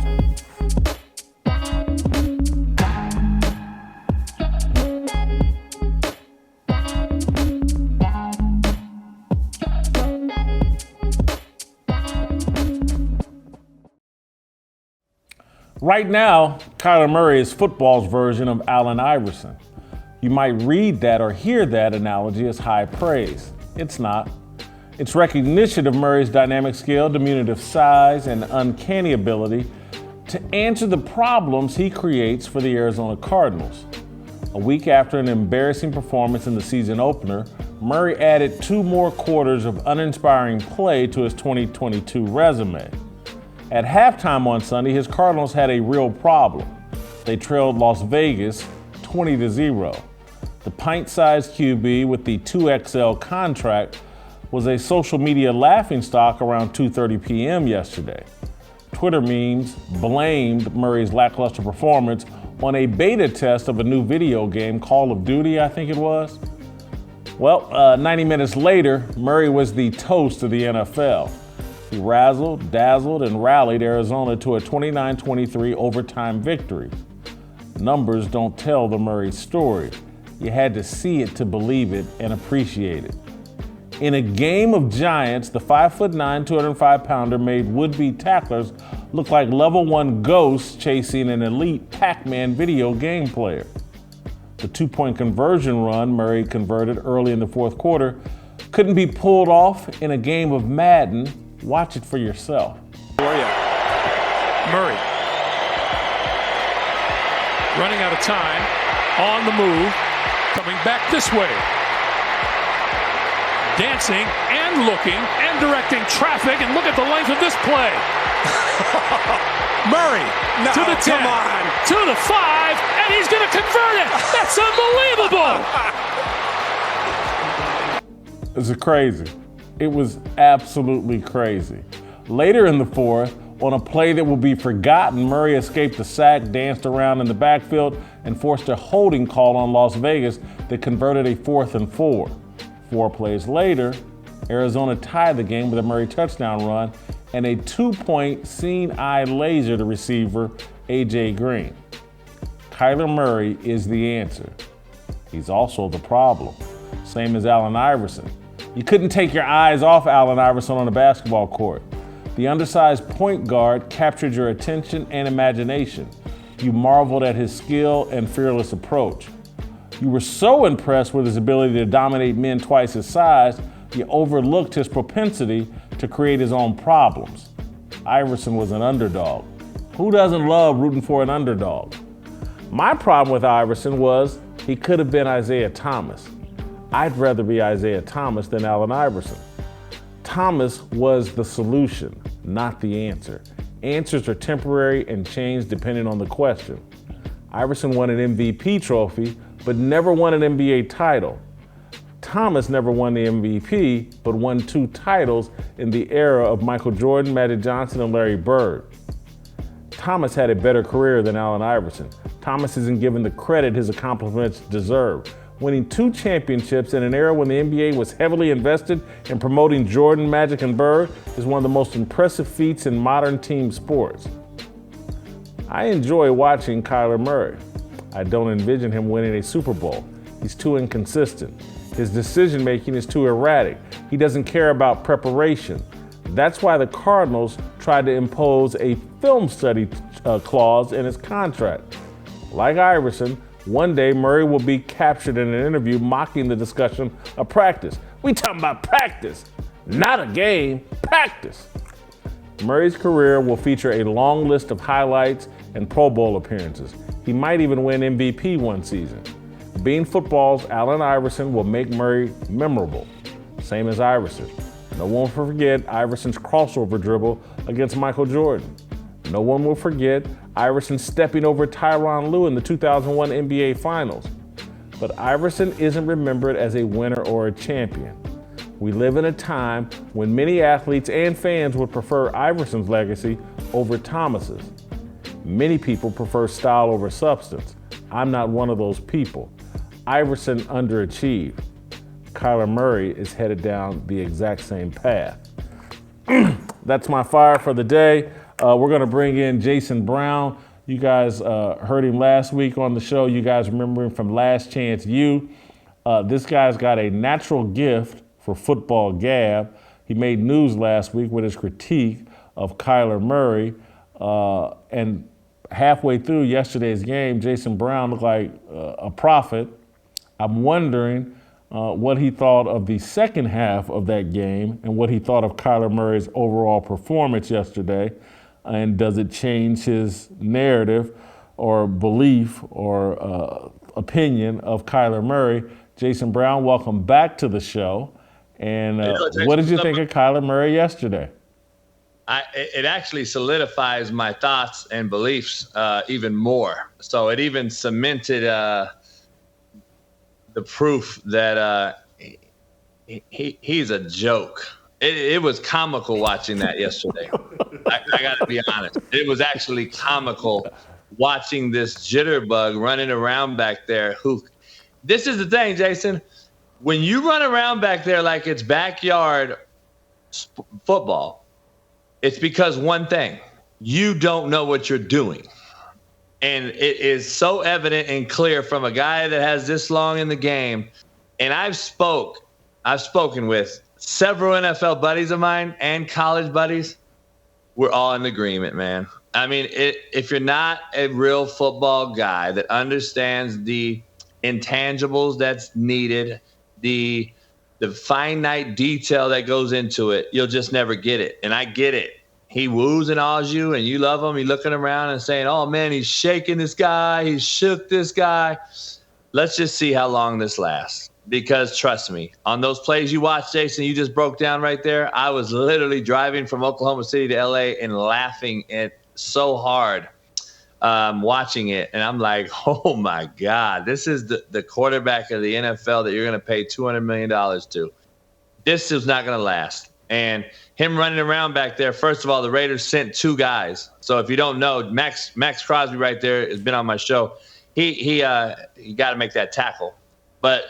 Right now, Kyler Murray is football's version of Allen Iverson. You might read that or hear that analogy as high praise. It's not. It's recognition of Murray's dynamic skill, diminutive size, and uncanny ability to answer the problems he creates for the Arizona Cardinals. A week after an embarrassing performance in the season opener, Murray added 2 more quarters of uninspiring play to his 2022 resume. At halftime on Sunday, his Cardinals had a real problem. They trailed Las Vegas 20-0. The pint-sized QB with the 2XL contract was a social media laughingstock around 2:30 p.m. yesterday. Twitter memes blamed Murray's lackluster performance on a beta test of a new video game, Call of Duty, I think it was. Well, 90 minutes later, Murray was the toast of the NFL. He razzled, dazzled, and rallied Arizona to a 29-23 overtime victory. Numbers don't tell the Murray story. You had to see it to believe it and appreciate it. In a game of giants, the 5'9", 205-pounder made would-be tacklers look like level 1 ghosts chasing an elite Pac-Man video game player. The 2-point conversion run Murray converted early in the fourth quarter couldn't be pulled off in a game of Madden. Watch it for yourself. Murray running out of time, on the move, coming back this way. Dancing and looking and directing traffic, and look at the length of this play. Murray to the 10, to the 5, and he's going to convert it. That's unbelievable. It's crazy. It was absolutely crazy. Later in the fourth, on a play that will be forgotten, Murray escaped the sack, danced around in the backfield, and forced a holding call on Las Vegas that converted a 4th and 4. 4 plays later, Arizona tied the game with a Murray touchdown run and a 2-point seeing-eye laser to receiver A.J. Green. Kyler Murray is the answer. He's also the problem. Same as Allen Iverson. You couldn't take your eyes off Allen Iverson on the basketball court. The undersized point guard captured your attention and imagination. You marveled at his skill and fearless approach. You were so impressed with his ability to dominate men twice his size, you overlooked his propensity to create his own problems. Iverson was an underdog. Who doesn't love rooting for an underdog? My problem with Iverson was he could have been Isaiah Thomas. I'd rather be Isaiah Thomas than Allen Iverson. Thomas was the solution, not the answer. Answers are temporary and change depending on the question. Iverson won an MVP trophy, but never won an NBA title. Thomas never won the MVP, but won 2 titles in the era of Michael Jordan, Magic Johnson, and Larry Bird. Thomas had a better career than Allen Iverson. Thomas isn't given the credit his accomplishments deserve. Winning 2 championships in an era when the NBA was heavily invested in promoting Jordan, Magic, and Bird is one of the most impressive feats in modern team sports. I enjoy watching Kyler Murray. I don't envision him winning a Super Bowl. He's too inconsistent. His decision-making is too erratic. He doesn't care about preparation. That's why the Cardinals tried to impose a film study clause in his contract. Like Iverson, one day Murray will be captured in an interview mocking the discussion of practice. We talking about practice, not a game, practice. Murray's career will feature a long list of highlights and Pro Bowl appearances. He might even win MVP one season. Being football's Allen Iverson will make Murray memorable, same as Iverson. No one will forget Iverson's crossover dribble against Michael Jordan. No one will forget Iverson stepping over Tyronn Lue in the 2001 NBA Finals. But Iverson isn't remembered as a winner or a champion. We live in a time when many athletes and fans would prefer Iverson's legacy over Thomas's. Many people prefer style over substance. I'm not one of those people. Iverson underachieved. Kyler Murray is headed down the exact same path. That's my fire for the day. We're going to bring in Jason Brown. You guys heard him last week on the show. You guys remember him from Last Chance U. This guy's got a natural gift for football gab. He made news last week with his critique of Kyler Murray. And halfway through yesterday's game, Jason Brown looked like a prophet. I'm wondering what he thought of the second half of that game and what he thought of Kyler Murray's overall performance yesterday. And does it change his narrative or belief or opinion of Kyler Murray? Jason Brown, welcome back to the show. And what did you think of Kyler Murray yesterday? It actually solidifies my thoughts and beliefs even more. So it even cemented the proof that he's a joke. It was comical watching that yesterday. I got to be honest. It was actually comical watching this jitterbug running around back there. This is the thing, Jason. When you run around back there like it's backyard football, it's because one thing, you don't know what you're doing. And it is so evident and clear from a guy that has this long in the game. And I've spoken with several NFL buddies of mine and college buddies. We're all in agreement, man. I mean, if you're not a real football guy that understands the intangibles that's needed, the finite detail that goes into it, you'll just never get it. And I get it. He woos and ahs you, and you love him. You're looking around and saying, oh, man, he's shaking this guy. He shook this guy. Let's just see how long this lasts. Because trust me, on those plays you watched, Jason, you just broke down right there. I was literally driving from Oklahoma City to L.A. and laughing at so hard watching it. And I'm like, oh, my God, this is the quarterback of the NFL that you're going to pay $200 million to. This is not going to last. And him running around back there, first of all, the Raiders sent 2 guys. So if you don't know, Max Crosby right there has been on my show. He got to make that tackle. But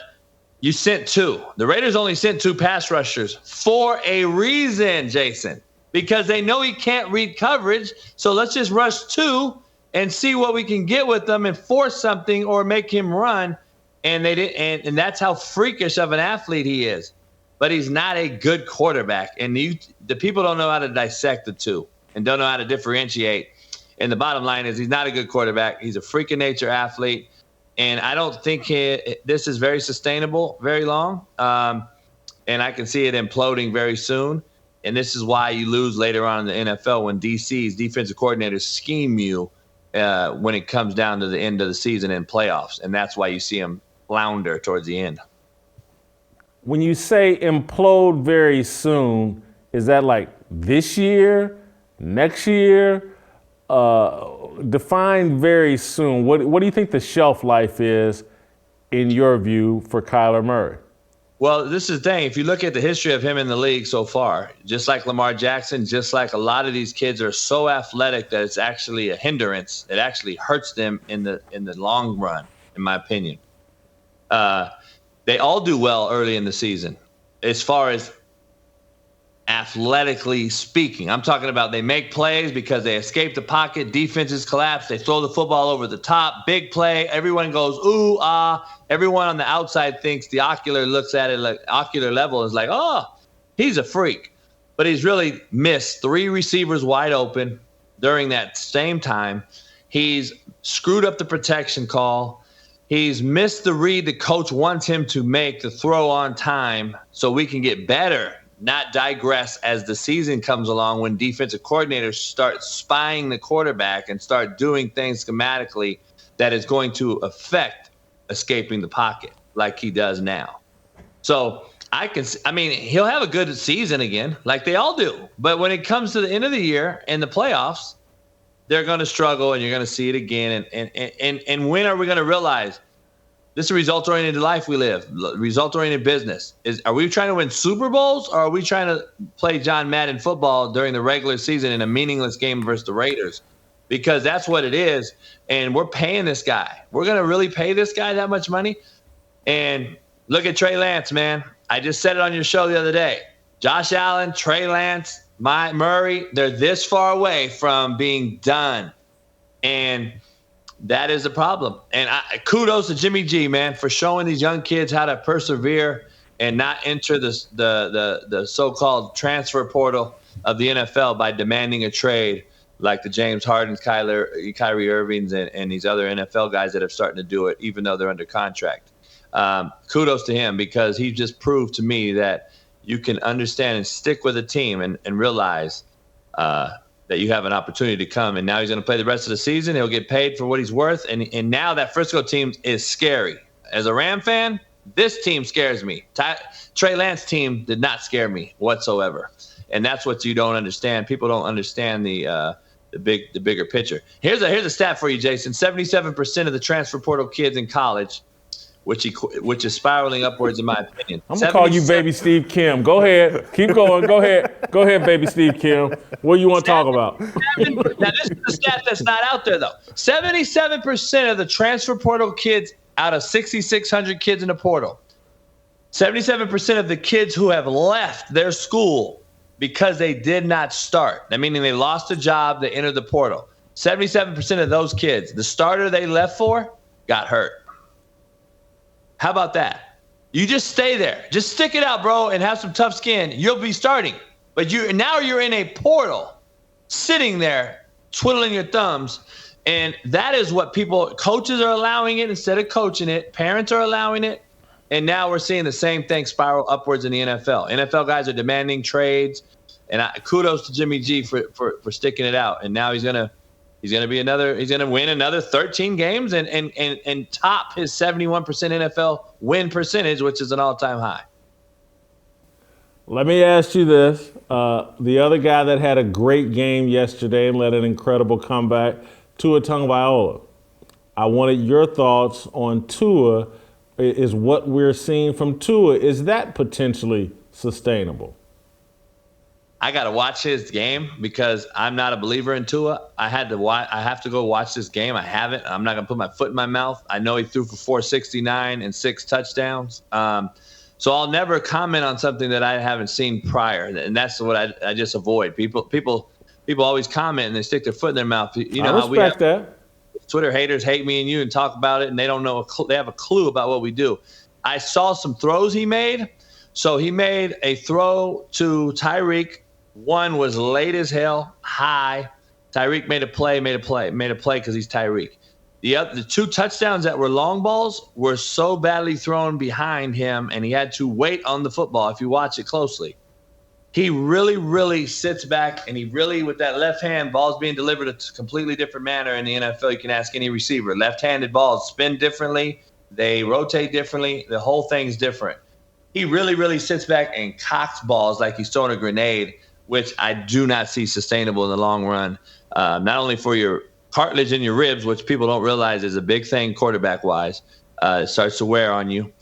you sent 2. The Raiders only sent 2 pass rushers for a reason, Jason, because they know he can't read coverage. So let's just rush 2 and see what we can get with them and force something or make him run. And they didn't. And that's how freakish of an athlete he is. But he's not a good quarterback. And the people don't know how to dissect the two and don't know how to differentiate. And the bottom line is he's not a good quarterback. He's a freak of nature athlete. And I don't think this is very sustainable very long. And I can see it imploding very soon. And this is why you lose later on in the NFL when DCs, defensive coordinators, scheme you when it comes down to the end of the season and playoffs. And that's why you see him flounder towards the end. When you say implode very soon, is that like this year, next year? Define very soon. What do you think the shelf life is, in your view, for Kyler Murray? Well, this is the thing. If you look at the history of him in the league so far, just like Lamar Jackson, just like a lot of these kids are so athletic that it's actually a hindrance. It actually hurts them in the long run, in my opinion. They all do well early in the season as far as athletically speaking. I'm talking about they make plays because they escape the pocket, defenses collapse, they throw the football over the top, big play, everyone goes, ooh, ah. Everyone on the outside thinks the ocular looks at it like ocular level is like, oh, he's a freak. But he's really missed 3 receivers wide open during that same time. He's screwed up the protection call. He's missed the read the coach wants him to make, the throw on time, so we can get better, not digress as the season comes along when defensive coordinators start spying the quarterback and start doing things schematically that is going to affect escaping the pocket like he does now. So he'll have a good season again, like they all do. But when it comes to the end of the year and the playoffs, they're going to struggle, and you're going to see it again. And when are we going to realize this is a result-oriented life we live, result-oriented business? Are we trying to win Super Bowls, or are we trying to play John Madden football during the regular season in a meaningless game versus the Raiders? Because that's what it is, and we're paying this guy. We're going to really pay this guy that much money? And look at Trey Lance, man. I just said it on your show the other day. Josh Allen, Trey Lance, Murray, they're this far away from being done. And that is the problem. And kudos to Jimmy G, man, for showing these young kids how to persevere and not enter the so-called transfer portal of the NFL by demanding a trade like the James Hardens, Kyrie Irvings, and these other NFL guys that are starting to do it, even though they're under contract. Kudos to him, because he just proved to me that you can understand and stick with a team and realize that you have an opportunity to come. And now he's going to play the rest of the season. He'll get paid for what he's worth. And now that Frisco team is scary. As a Ram fan, this team scares me. Trey Lance team did not scare me whatsoever. And that's what you don't understand. People don't understand the bigger picture. Here's a stat for you, Jason. 77% of the transfer portal kids in college, which is spiraling upwards, in my opinion. I'm going to call you Baby Steve Kim. Go ahead. Keep going. Go ahead. Go ahead, Baby Steve Kim. What do you want to talk about? Now, this is the stat that's not out there, though. 77% of the transfer portal kids out of 6,600 kids in the portal, 77% of the kids who have left their school because they did not start, that meaning they lost a job, they entered the portal. 77% of those kids, the starter they left for, got hurt. How about that? You just stay there. Just stick it out, bro, and have some tough skin. You'll be starting. But now you're in a portal, sitting there, twiddling your thumbs. And that is what coaches are allowing it instead of coaching it. Parents are allowing it. And now we're seeing the same thing spiral upwards in the NFL. NFL guys are demanding trades. And kudos to Jimmy G for sticking it out. And now he's going to win another 13 games and top his 71% NFL win percentage, which is an all-time high. Let me ask you this. The other guy that had a great game yesterday and led an incredible comeback, Tua Tagovailoa. I wanted your thoughts on Tua. Is what we're seeing from Tua, is that potentially sustainable? I got to watch his game because I'm not a believer in Tua. I have to go watch this game. I haven't. I'm not going to put my foot in my mouth. I know he threw for 469 and 6 touchdowns. So I'll never comment on something that I haven't seen prior. And that's what I just avoid. People always comment and they stick their foot in their mouth. You know, I respect that. Twitter haters hate me and you and talk about it, and they don't know. They have a clue about what we do. I saw some throws he made. So he made a throw to Tyreek. One was late as hell, high. Tyreek made a play because he's Tyreek. The 2 touchdowns that were long balls were so badly thrown behind him, and he had to wait on the football. If you watch it closely, he really, really sits back, and he really, with that left hand, ball's being delivered a completely different manner in the NFL. You can ask any receiver. Left-handed balls spin differently. They rotate differently. The whole thing's different. He really, really sits back and cocks balls like he's throwing a grenade, which I do not see sustainable in the long run, not only for your cartilage in your ribs, which people don't realize is a big thing quarterback-wise. It starts to wear on you.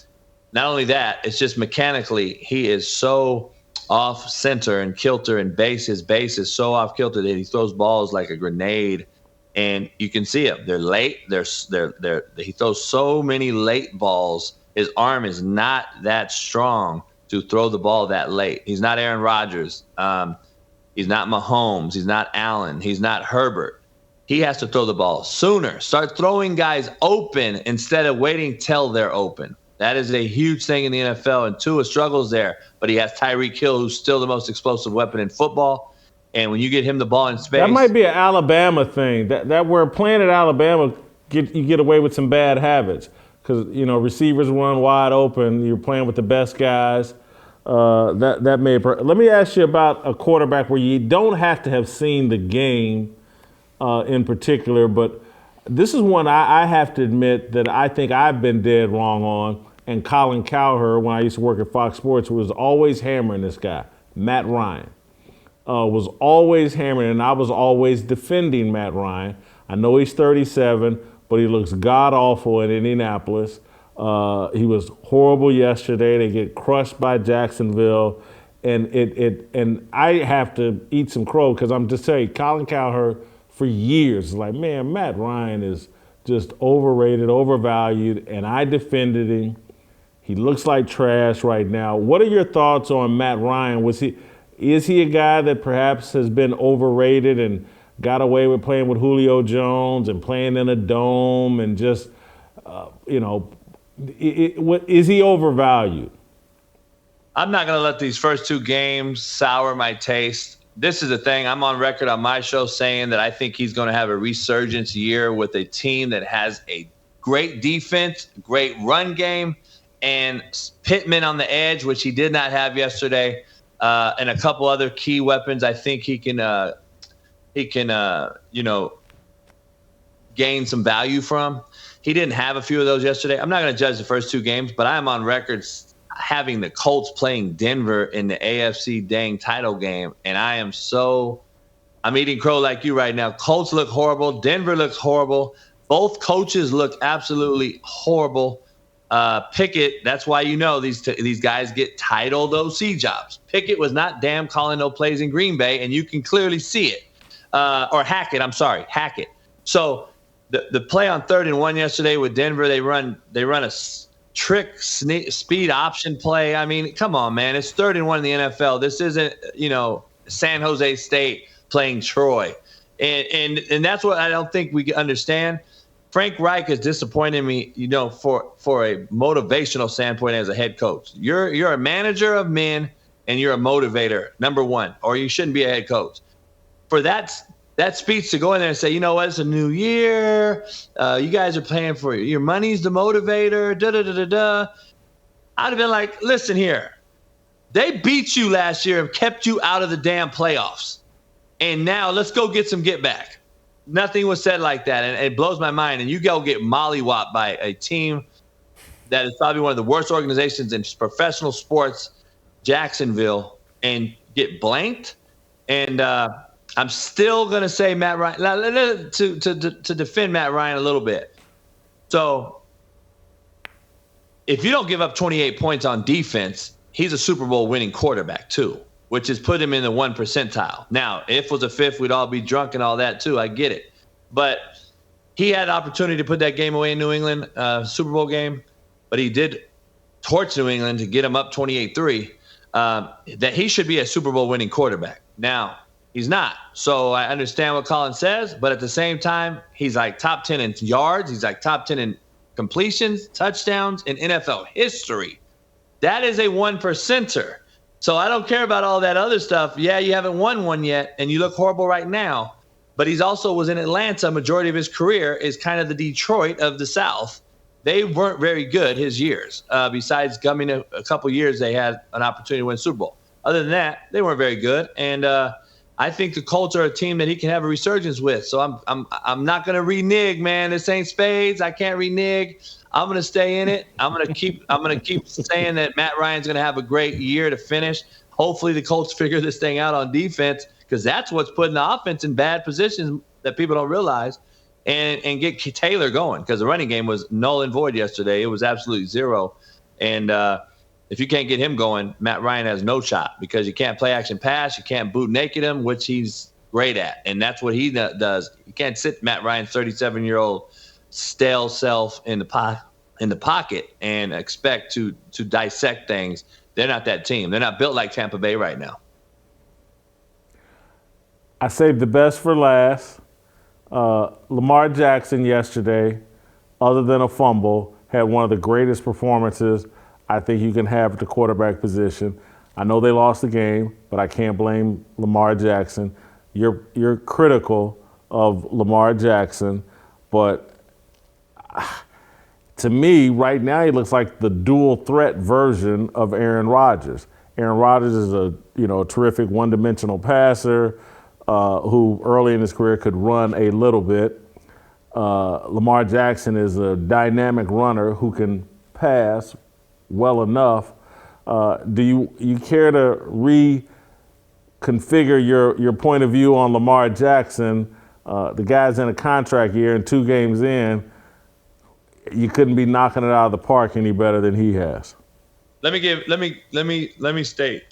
Not only that, it's just mechanically, he is so off center and kilter, and his base is so off kilter that he throws balls like a grenade. And you can see him. They're late. He throws so many late balls. His arm is not that strong to throw the ball that late. He's not Aaron Rodgers. He's not Mahomes. He's not Allen. He's not Herbert. He has to throw the ball sooner. Start throwing guys open instead of waiting till they're open. That is a huge thing in the NFL, and Tua struggles there. But he has Tyreek Hill, who's still the most explosive weapon in football. And when you get him the ball in space, that might be an Alabama thing. That where playing at Alabama, you get away with some bad habits because receivers run wide open. You're playing with the best guys. That may. Let me ask you about a quarterback where you don't have to have seen the game in particular, but this is one I have to admit that I think I've been dead wrong on. And Colin Cowherd, when I used to work at Fox Sports, was always hammering this guy, Matt Ryan. Was always hammering, and I was always defending Matt Ryan. I know he's 37, but he looks god-awful in Indianapolis. He was horrible yesterday. They get crushed by Jacksonville. And I have to eat some crow because I'm just saying, Colin Cowherd for years is like, man, Matt Ryan is just overrated, overvalued, and I defended him. He looks like trash right now. What are your thoughts on Matt Ryan? Is he a guy that perhaps has been overrated and got away with playing with Julio Jones and playing in a dome and just, is he overvalued? I'm not going to let these first two games sour my taste. This is the thing. I'm on record on my show saying that I think he's going to have a resurgence year with a team that has a great defense, great run game, and Pittman on the edge, which he did not have yesterday, and a couple other key weapons. I think he can gain some value from. He didn't have a few of those yesterday. I'm not going to judge the first two games, but I am on record having the Colts playing Denver in the AFC dang title game, and I'm eating crow like you right now. Colts look horrible. Denver looks horrible. Both coaches look absolutely horrible. Pickett, that's why these guys get titled OC jobs. Pickett was not damn calling no plays in Green Bay, and you can clearly see it. Or Hackett. So the play on 3rd and 1 yesterday with Denver, they run a trick speed option play. I mean, come on, man. It's 3rd and 1 in the NFL. This isn't, San Jose State playing Troy. And that's what I don't think we understand. Frank Reich has disappointed me, for a motivational standpoint as a head coach. You're a manager of men and you're a motivator, number one, or you shouldn't be a head coach. For that speech to go in there and say, you know what, it's a new year. You guys are playing for your money's the motivator. I'd have been like, listen here. They beat you last year and kept you out of the damn playoffs. And now let's go get some get back. Nothing was said like that, and it blows my mind. And you go get mollywopped by a team that is probably one of the worst organizations in professional sports, Jacksonville, and get blanked. And I'm still going to say Matt Ryan to defend Matt Ryan a little bit. So if you don't give up 28 points on defense, he's a Super Bowl winning quarterback too, which has put him in the 1 percentile. Now, if it was a fifth, we'd all be drunk and all that too. I get it. But he had an opportunity to put that game away in New England, Super Bowl game, but he did torch New England to get him up 28-3, that he should be a Super Bowl winning quarterback. Now, he's not. So I understand what Colin says, but at the same time, he's like top 10 in yards. He's like top 10 in completions, touchdowns in NFL history. That is a 1 percenter. So I don't care about all that other stuff. Yeah, you haven't won one yet, and you look horrible right now. But he's also was in Atlanta. Majority of his career is kind of the Detroit of the South. They weren't very good his years. Besides coming a couple years, they had an opportunity to win Super Bowl. Other than that, they weren't very good. And I think the Colts are a team that he can have a resurgence with. So I'm not going to renege, man. This ain't spades. I can't renege. I'm going to stay in it. I'm going to keep saying that Matt Ryan's going to have a great year to finish. Hopefully the Colts figure this thing out on defense, because that's what's putting the offense in bad positions that people don't realize, and get Taylor going, because the running game was null and void yesterday. It was absolutely zero. And if you can't get him going, Matt Ryan has no shot because you can't play action pass. You can't boot naked him, which he's great at. And that's what he does. You can't sit Matt Ryan's 37-year-old stale self in the pocket and expect to dissect things. They're not that team. They're not built like Tampa Bay right now. I saved the best for last. Lamar Jackson yesterday, other than a fumble, had one of the greatest performances I think you can have at the quarterback position. I know they lost the game, but I can't blame Lamar Jackson. You're critical of Lamar Jackson, but to me, right now, he looks like the dual threat version of Aaron Rodgers. Aaron Rodgers is a terrific one-dimensional passer who early in his career could run a little bit. Lamar Jackson is a dynamic runner who can pass well enough. Do you care to reconfigure your point of view on Lamar Jackson? The guy's in a contract year, and 2 games in, you couldn't be knocking it out of the park any better than he has. Let me state,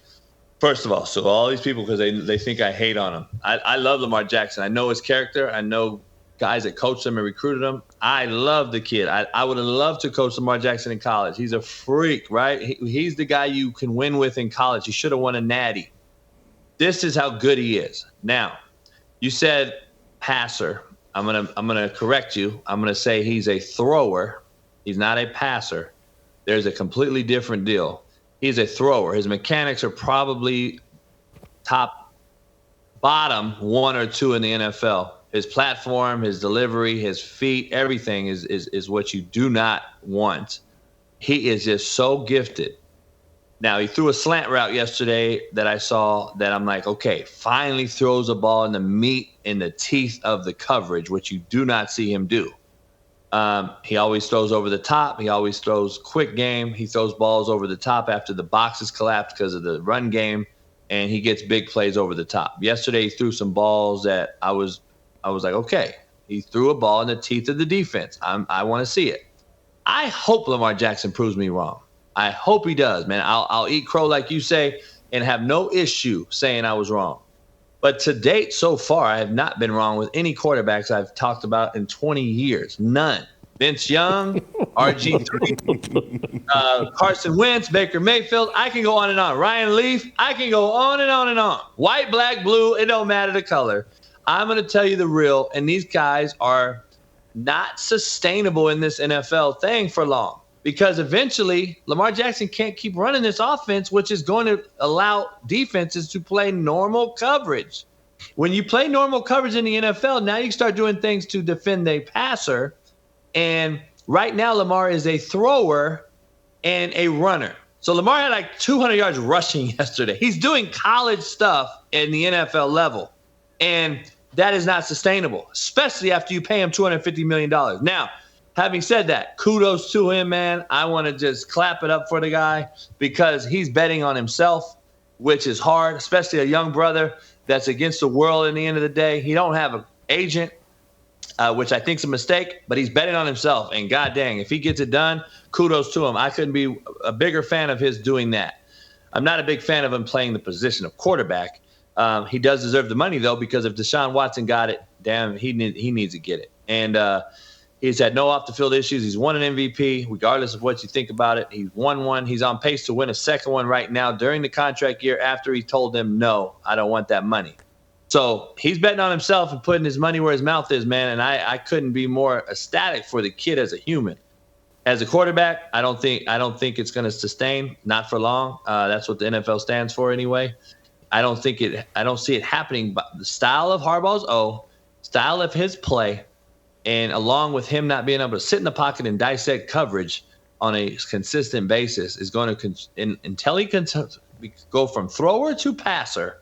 first of all, so all these people, because they think I hate on him. I love Lamar Jackson. I know his character. I know guys that coached him and recruited him. I love the kid. I would have loved to coach Lamar Jackson in college. He's a freak, right? He's the guy you can win with in college. He should have won a natty. This is how good he is. Now, you said passer. I'm gonna correct you. I'm gonna say he's a thrower. He's not a passer. There's a completely different deal. He's a thrower. His mechanics are probably bottom 1 or 2 in the NFL. His platform, his delivery, his feet, everything is what you do not want. He is just so gifted. Now, he threw a slant route yesterday that I saw that I'm like, okay, finally throws a ball in the meat, in the teeth of the coverage, which you do not see him do. He always throws over the top. He always throws quick game. He throws balls over the top after the boxes collapse because of the run game, and he gets big plays over the top. Yesterday, he threw some balls that I was like, okay, he threw a ball in the teeth of the defense. I want to see it. I hope Lamar Jackson proves me wrong. I hope he does, man. I'll eat crow, like you say, and have no issue saying I was wrong. But to date, so far, I have not been wrong with any quarterbacks I've talked about in 20 years. None. Vince Young, RG3, Carson Wentz, Baker Mayfield. I can go on and on. Ryan Leaf. I can go on and on and on. White, black, blue. It don't matter the color. I'm going to tell you the real, and these guys are not sustainable in this NFL thing for long. Because eventually, Lamar Jackson can't keep running this offense, which is going to allow defenses to play normal coverage. When you play normal coverage in the NFL, now you start doing things to defend a passer. And right now, Lamar is a thrower and a runner. So Lamar had like 200 yards rushing yesterday. He's doing college stuff in the NFL level. And that is not sustainable, especially after you pay him $250 million. Now, having said that, kudos to him, man. I want to just clap it up for the guy because he's betting on himself, which is hard, especially a young brother that's against the world in the end of the day. He don't have an agent, which I think is a mistake, but he's betting on himself. And god dang, if he gets it done, kudos to him. I couldn't be a bigger fan of his doing that. I'm not a big fan of him playing the position of quarterback. He does deserve the money, though, because if Deshaun Watson got it, damn, he needs to get it. And he's had no off-the-field issues. He's won an MVP, regardless of what you think about it. He's won one. He's on pace to win a second one right now during the contract year after he told them, no, I don't want that money. So he's betting on himself and putting his money where his mouth is, man, and I couldn't be more ecstatic for the kid as a human. As a quarterback, I don't think it's going to sustain, not for long. That's what the NFL stands for anyway. I don't see it happening. But the style of Harbaugh's style of his play, and along with him not being able to sit in the pocket and dissect coverage on a consistent basis, is going to until he can go from thrower to passer,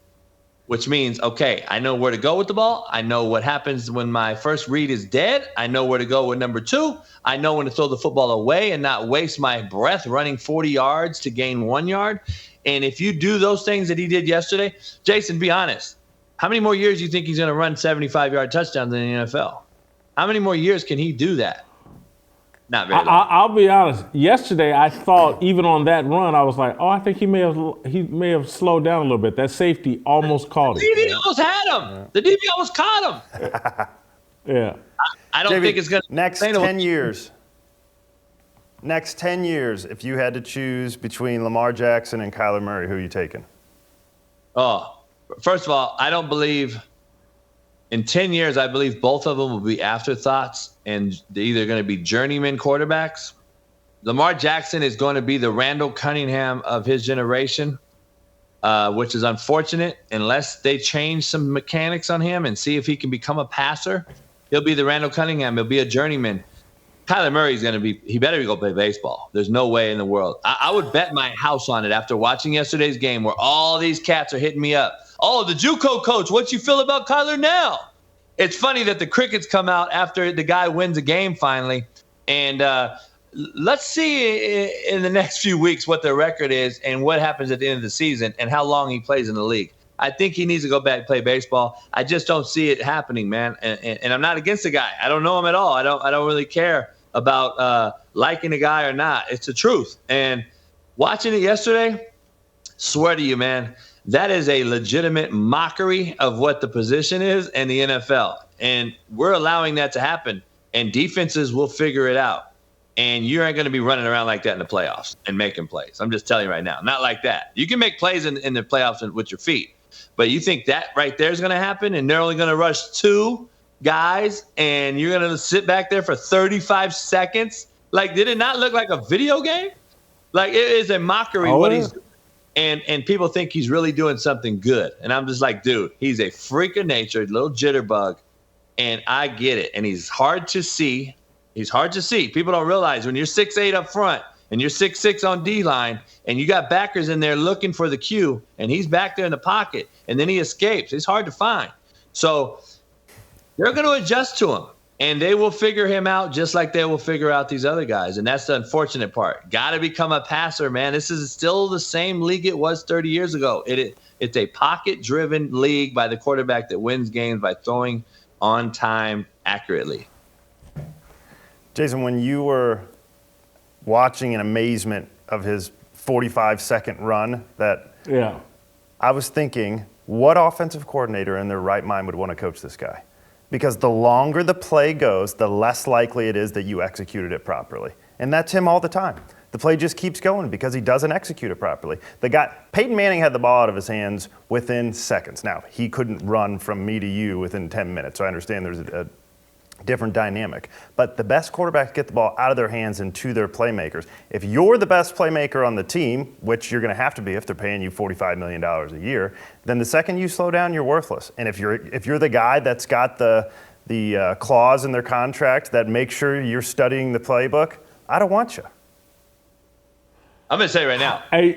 which means, okay, I know where to go with the ball. I know what happens when my first read is dead. I know where to go with number 2. I know when to throw the football away and not waste my breath running 40 yards to gain 1 yard. And if you do those things that he did yesterday, Jason, be honest, how many more years do you think he's going to run 75-yard touchdowns in the NFL? How many more years can he do that? Not very long. I'll be honest. Yesterday, I thought even on that run, I was like, oh, I think he may have slowed down a little bit. That safety almost caught him. The DB almost had him. The DB almost caught him. Yeah. I don't think it's going to next 10 years. Next 10 years, if you had to choose between Lamar Jackson and Kyler Murray, who are you taking? Oh, first of all, I don't believe in 10 years, I believe both of them will be afterthoughts, and they're either going to be journeyman quarterbacks. Lamar Jackson is going to be the Randall Cunningham of his generation, which is unfortunate. Unless they change some mechanics on him and see if he can become a passer, he'll be the Randall Cunningham. He'll be a journeyman. Kyler Murray's going to be – he better go play baseball. There's no way in the world. I would bet my house on it after watching yesterday's game where all these cats are hitting me up. Oh, the JUCO coach, what you feel about Kyler now? It's funny that the crickets come out after the guy wins a game finally. And let's see in the next few weeks what their record is and what happens at the end of the season and how long he plays in the league. I think he needs to go back and play baseball. I just don't see it happening, man. And I'm not against the guy. I don't know him at all. I don't really care about liking the guy or not. It's the truth. And watching it yesterday, swear to you, man, that is a legitimate mockery of what the position is in the NFL. And we're allowing that to happen. And defenses will figure it out. And you aren't going to be running around like that in the playoffs and making plays. I'm just telling you right now. Not like that. You can make plays in the playoffs with your feet. But you think that right there is going to happen and they're only going to rush 2 guys and you're going to sit back there for 35 seconds? Like, did it not look like a video game? Like, it is a mockery what he's doing. And people think he's really doing something good. And I'm just like, dude, he's a freak of nature, little jitterbug. And I get it. And he's hard to see. He's hard to see. People don't realize when you're 6'8" up front and you're 6'6" on D-line and you got backers in there looking for the cue and he's back there in the pocket and then he escapes. It's hard to find. So they're going to adjust to him and they will figure him out just like they will figure out these other guys. And that's the unfortunate part. Got to become a passer, man. This is still the same league it was 30 years ago. It's a pocket-driven league by the quarterback that wins games by throwing on time accurately. Jason, when you were watching in amazement of his 45-second run, I was thinking, what offensive coordinator in their right mind would want to coach this guy? Because the longer the play goes, the less likely it is that you executed it properly. And that's him all the time. The play just keeps going because he doesn't execute it properly. Peyton Manning had the ball out of his hands within seconds. Now, he couldn't run from me to you within 10 minutes, so I understand there's a different dynamic. But the best quarterbacks get the ball out of their hands and to their playmakers. If you're the best playmaker on the team, which you're going to have to be if they're paying you $45 million a year, then the second you slow down, you're worthless. And if you're the guy that's got the clause in their contract that makes sure you're studying the playbook, I don't want you. I'm going to say right now. Hey,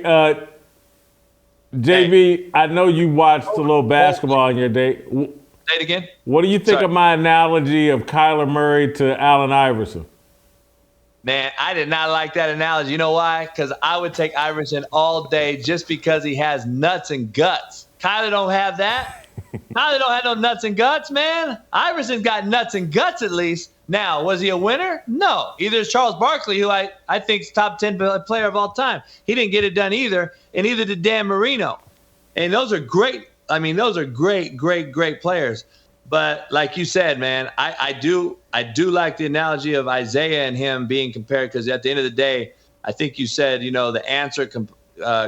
JB, I know you watched a little basketball in your day. Say it again. What do you think of my analogy of Kyler Murray to Allen Iverson? Man, I did not like that analogy. You know why? Because I would take Iverson all day just because he has nuts and guts. Kyler don't have that. Kyler don't have no nuts and guts, man. Iverson's got nuts and guts at least. Now, was he a winner? No. Either is Charles Barkley, who I think is top 10 player of all time. He didn't get it done either, and neither did Dan Marino. And those are great. I mean, those are great players. But like you said, man, I do like the analogy of Isaiah and him being compared because at the end of the day, I think you said, the answer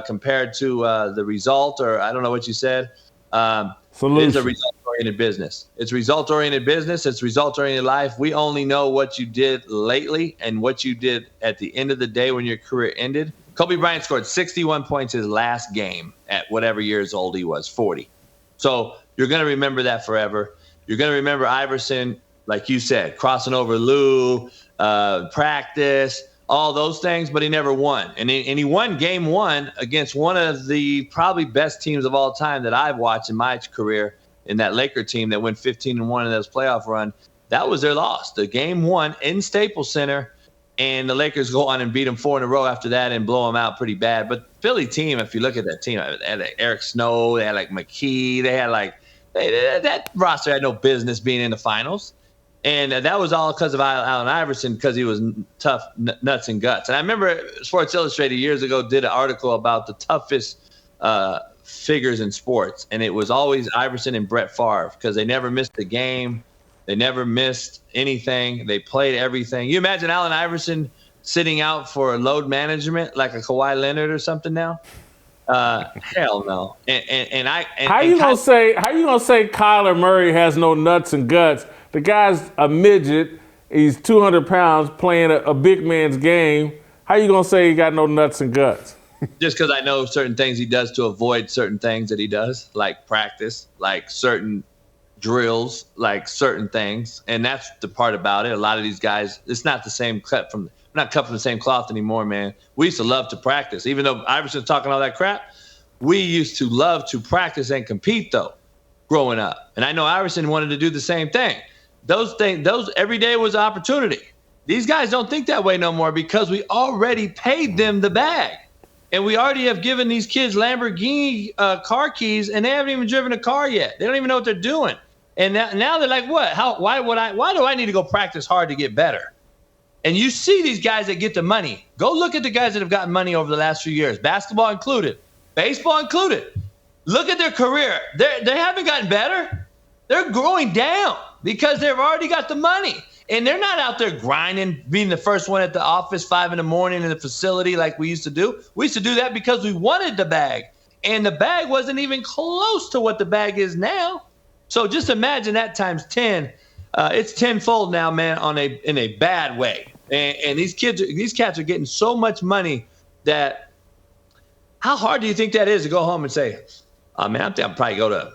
compared to the result, or I don't know what you said. It's a result-oriented business. It's result-oriented business. It's result-oriented life. We only know what you did lately and what you did at the end of the day when your career ended. Kobe Bryant scored 61 points his last game at whatever years old he was, 40. So you're going to remember that forever. You're going to remember Iverson, like you said, crossing over Lou, practice, all those things, but he never won. And he won game 1 against one of the probably best teams of all time that I've watched in my career, in that Laker team that went 15-1 in those playoff run. That was their loss. The game 1 in Staples Center. And the Lakers go on and beat them 4 in a row after that and blow them out pretty bad. But Philly team, if you look at that team, they had like Eric Snow, they had like McKee, they had like that roster had no business being in the finals. And that was all because of Allen Iverson, because he was tough, nuts and guts. And I remember Sports Illustrated years ago did an article about the toughest figures in sports. And it was always Iverson and Brett Favre, because they never missed a game. They never missed anything. They played everything. You imagine Allen Iverson sitting out for load management like a Kawhi Leonard or something now? Hell no. How you gonna say Kyler Murray has no nuts and guts? The guy's a midget. He's 200 pounds playing a big man's game. How you gonna say he got no nuts and guts? Just because I know certain things he does to avoid certain things that he does, like practice, like certain drills, like certain things. And that's the part about it. A lot of these guys, it's not the same cut from the same cloth anymore, man. We used to love to practice. Even though Iverson's talking all that crap, we used to love to practice and compete, though, growing up. And I know Iverson wanted to do the same thing. Those every day was an opportunity. These guys don't think that way no more, because we already paid them the bag. And we already have given these kids Lamborghini car keys, and they haven't even driven a car yet. They don't even know what they're doing. And now they're like, what? Why do I need to go practice hard to get better? And you see these guys that get the money. Go look at the guys that have gotten money over the last few years, basketball included, baseball included. Look at their career. They haven't gotten better. They're growing down because they've already got the money. And they're not out there grinding, being the first one at the office 5 a.m. in the facility like we used to do. We used to do that because we wanted the bag. And the bag wasn't even close to what the bag is now. So just imagine that times 10. It's tenfold now, man, in a bad way. And these cats are getting so much money that how hard do you think that is to go home and say, oh, man, I'm probably go to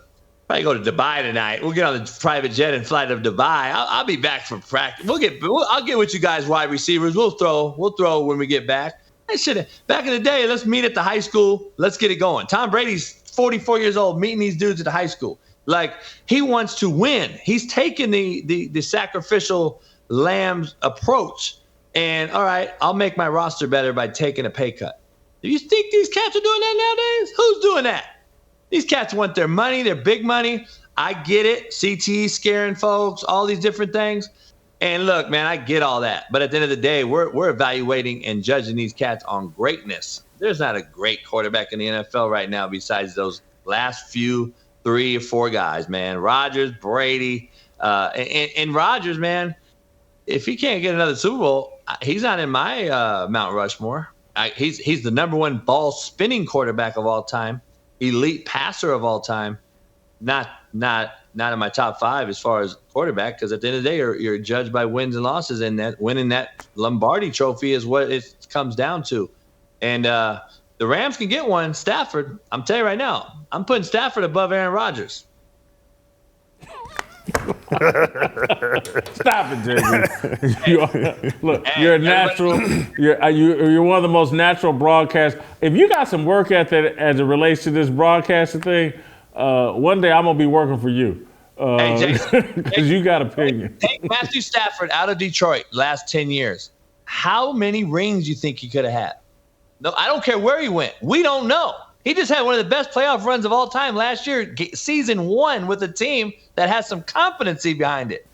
Dubai tonight. We'll get on the private jet and fly to Dubai. I'll be back for practice. I'll get with you guys, wide receivers. We'll throw when we get back. Back in the day, let's meet at the high school. Let's get it going. Tom Brady's 44 years old, meeting these dudes at the high school. Like, he wants to win. He's taken the sacrificial lambs approach. And, all right, I'll make my roster better by taking a pay cut. Do you think these cats are doing that nowadays? Who's doing that? These cats want their money, their big money. I get it. CTE scaring folks, all these different things. And look, man, I get all that. But at the end of the day, we're evaluating and judging these cats on greatness. There's not a great quarterback in the NFL right now besides those last few 3 or 4 guys, man. Rodgers, Brady, and Rodgers, man, if he can't get another Super Bowl, he's not in my Mount Rushmore. He's the number 1 ball spinning quarterback of all time, elite passer of all time. Not in my top 5 as far as quarterback, because at the end of the day, you're judged by wins and losses, and that winning that Lombardi trophy is what it comes down to. And the Rams can get one. Stafford, I'm telling you right now, I'm putting Stafford above Aaron Rodgers. Stop it, JB. Look, you're a natural. You're one of the most natural broadcasts. If you got some work ethic as it relates to this broadcasting thing, one day I'm gonna be working for you. Because you got opinion. Take Matthew Stafford out of Detroit last 10 years. How many rings do you think he could have had? No, I don't care where he went. We don't know. He just had one of the best playoff runs of all time last year, season 1 with a team that has some competency behind it.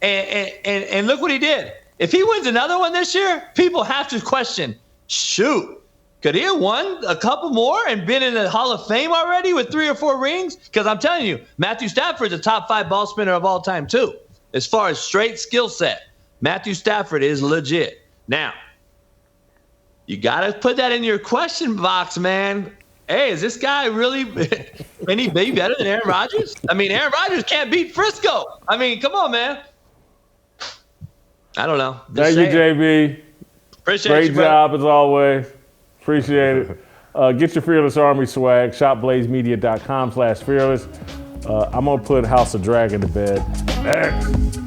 And look what he did. If he wins another one this year, people have to question, shoot, could he have won a couple more and been in the Hall of Fame already with 3 or 4 rings? Because I'm telling you, Matthew Stafford's a top 5 ball spinner of all time, too. As far as straight skill set, Matthew Stafford is legit. Now, you got to put that in your question box, man. Hey, is this guy really – can he be better than Aaron Rodgers? I mean, Aaron Rodgers can't beat Frisco. I mean, come on, man. I don't know. Thank you, JB. Appreciate Great you, bro. job as always. Appreciate it. Get your Fearless Army swag. ShopBlazeMedia.com/fearless. I'm going to put House of Dragon to bed. Next.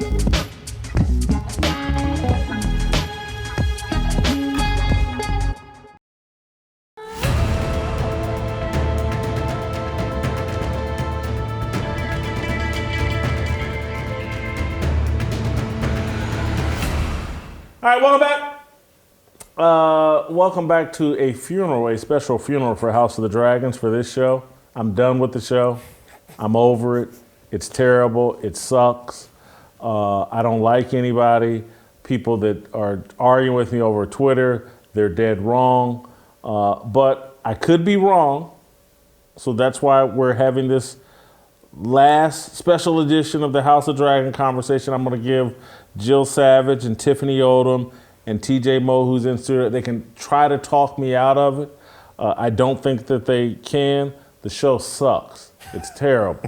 All right, welcome back. Welcome back to a special funeral for House of the Dragons for this show. I'm done with the show. I'm over it. It's terrible. It sucks. I don't like anybody. People that are arguing with me over Twitter, they're dead wrong. But I could be wrong. So that's why we're having this last special edition of the House of Dragon conversation. I'm going to give Jill Savage and Tiffany Odom and T.J. Moe, who's in studio, they can try to talk me out of it. I don't think that they can. The show sucks. It's terrible.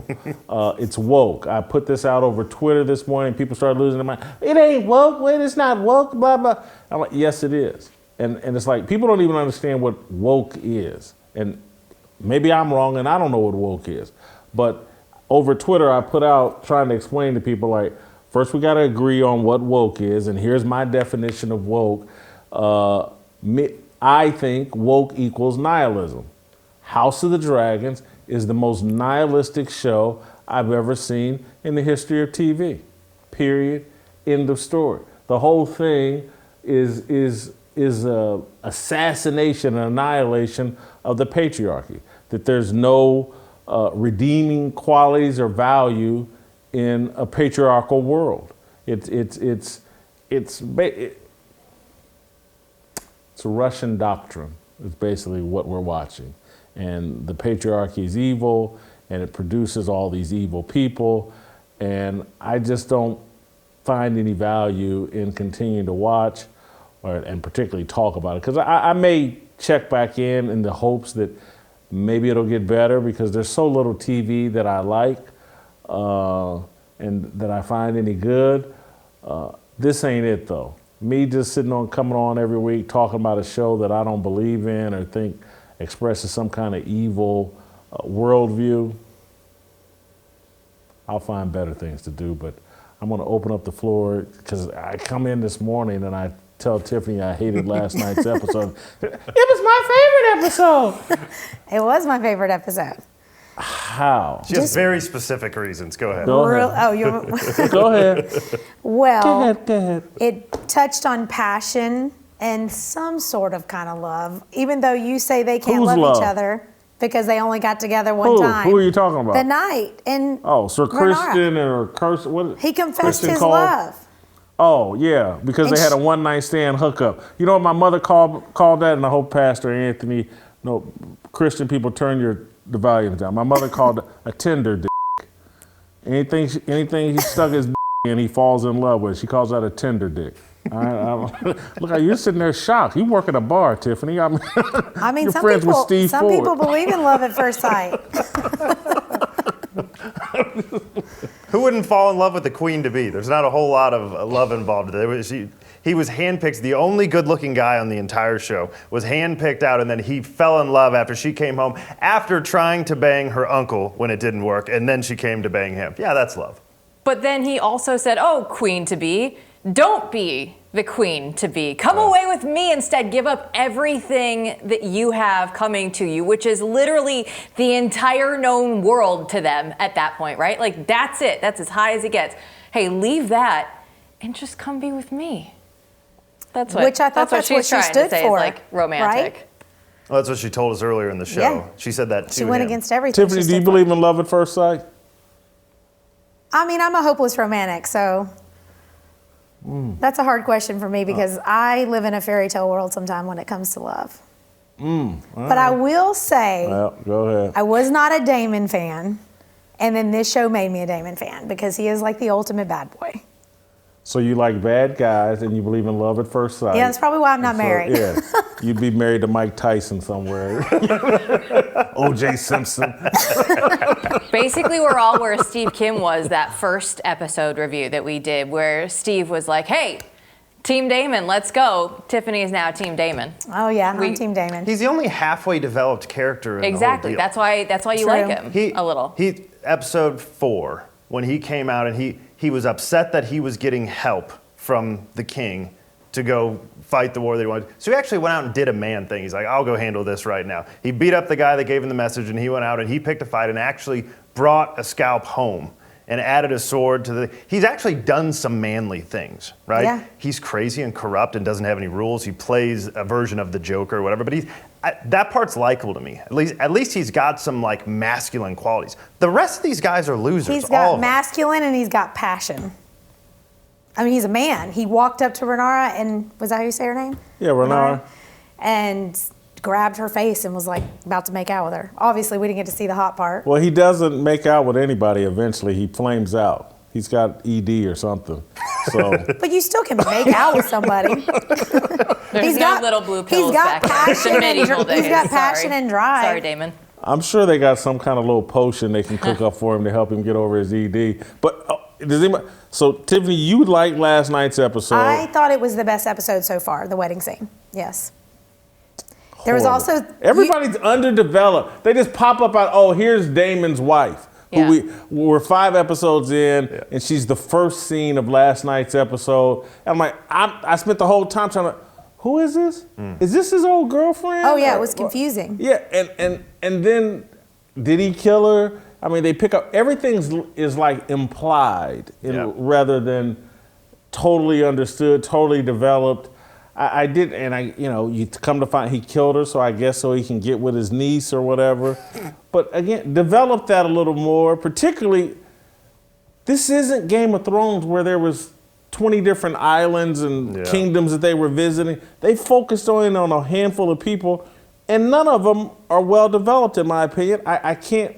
It's woke. I put this out over Twitter this morning. People started losing their mind. It ain't woke. Wait, it's not woke. Blah, blah. I'm like, yes, it is. And it's like, people don't even understand what woke is. And maybe I'm wrong and I don't know what woke is. But over Twitter, I put out trying to explain to people, like, first we got to agree on what woke is. And here's my definition of woke. I think woke equals nihilism. House of the Dragons is the most nihilistic show I've ever seen in the history of TV. Period. End of story. The whole thing is a assassination and annihilation of the patriarchy. That there's no redeeming qualities or value in a patriarchal world. It's a Russian doctrine. Is basically what we're watching. And the patriarchy is evil, and it produces all these evil people. And I just don't find any value in continuing to watch and particularly talk about it. Because I may check back in the hopes that maybe it'll get better, because there's so little TV that I like and that I find any good. This ain't it, though. Me just coming on every week talking about a show that I don't believe in or think expresses some kind of evil worldview, I'll find better things to do. But I'm going to open up the floor, because I come in this morning and I tell Tiffany I hated last night's episode. It was my favorite episode. It was my favorite episode. How? She has very specific reasons. Go ahead. Go ahead. Oh, you Go ahead. Well, Go ahead. it touched on passion and some sort of kind of love, even though you say they can't Whose love love? each other because they only got together one time. Who are you talking about? The night. And Oh, Sir Renara. Christian or Curse? What? He confessed Christian his called? love. Oh, yeah, because And they had a one-night stand hookup. You know what my mother called that? And I hope Pastor Anthony, no, Christian people, turn the volume down. My mother called it a Tinder dick. Anything he stuck his dick in, he falls in love with. She calls that a Tinder dick. Look, you're sitting there shocked. You work at a bar, Tiffany. I mean, you're some friends with people, Steve some Ford. people believe in love at first sight. Who wouldn't fall in love with the queen-to-be? There's not a whole lot of love involved. He was handpicked. The only good-looking guy on the entire show was handpicked out, and then he fell in love after she came home after trying to bang her uncle when it didn't work, and then she came to bang him. Yeah, that's love. But then he also said, oh, queen-to-be, don't be the queen-to-be. Come away with me instead. Give up everything that you have coming to you, which is literally the entire known world to them at that point, right? Like, that's it. That's as high as it gets. Hey, leave that and just come be with me. That's what, Which I thought that's what she's she trying stood to say for, is like romantic. right? Well, that's what she told us earlier in the show. Yeah. She said that to She went him. against everything. Tiffany, she do you stood for. believe in love at first sight? I mean, I'm a hopeless romantic, so that's a hard question for me because I live in a fairy tale world sometime when it comes to love. But I will say, Well, go ahead. I was not a Damon fan, and then this show made me a Damon fan because he is like the ultimate bad boy. So you like bad guys and you believe in love at first sight. Yeah, that's probably why I'm not married. Yeah, you'd be married to Mike Tyson somewhere. O.J. Simpson. Basically, we're all where Steve Kim was that first episode review that we did, where Steve was like, hey, Team Damon, let's go. Tiffany is now Team Damon. Oh yeah, I'm Team Damon. He's the only halfway developed character in Exactly. the whole deal. That's why you True. like him a little. Episode 4, when he came out and he was upset that he was getting help from the king to go fight the war that he wanted. So he actually went out and did a man thing. He's like, I'll go handle this right now. He beat up the guy that gave him the message, and he went out and he picked a fight and actually brought a scalp home and added a sword to the... He's actually done some manly things, right? Yeah. He's crazy and corrupt and doesn't have any rules. He plays a version of the Joker or whatever, but that part's likable to me. At least he's got some like masculine qualities. The rest of these guys are losers. He's all got of them. masculine and he's got passion. I mean, he's a man. He walked up to Renara and, was that how you say her name? Yeah, Renara. And grabbed her face and was like about to make out with her. Obviously, we didn't get to see the hot part. Well, he doesn't make out with anybody eventually. He flames out. He's got ED or something. So. But you still can make out with somebody. There's no little blue pills back then. It's the medieval days. He's got passion and drive. Sorry, Damon. I'm sure they got some kind of little potion they can cook up for him to help him get over his ED. But does anybody? So Tiffany, you liked last night's episode. I thought it was the best episode so far, the wedding scene. Yes. There was Horrible. also Everybody's underdeveloped. They just pop up out. Oh, here's Damon's wife. Yeah. Who we're 5 episodes in, and she's the first scene of last night's episode. And I'm like, I spent the whole time trying to. Who is this? Is this his old girlfriend? Oh yeah, it was confusing. Yeah, and then did he kill her? I mean, they pick up everything is like implied rather than totally understood, totally developed. I did, and you come to find he killed her, so I guess so he can get with his niece or whatever. But again, develop that a little more. Particularly, this isn't Game of Thrones where there was 20 different islands and kingdoms that they were visiting. They focused on a handful of people, and none of them are well developed, in my opinion. I can't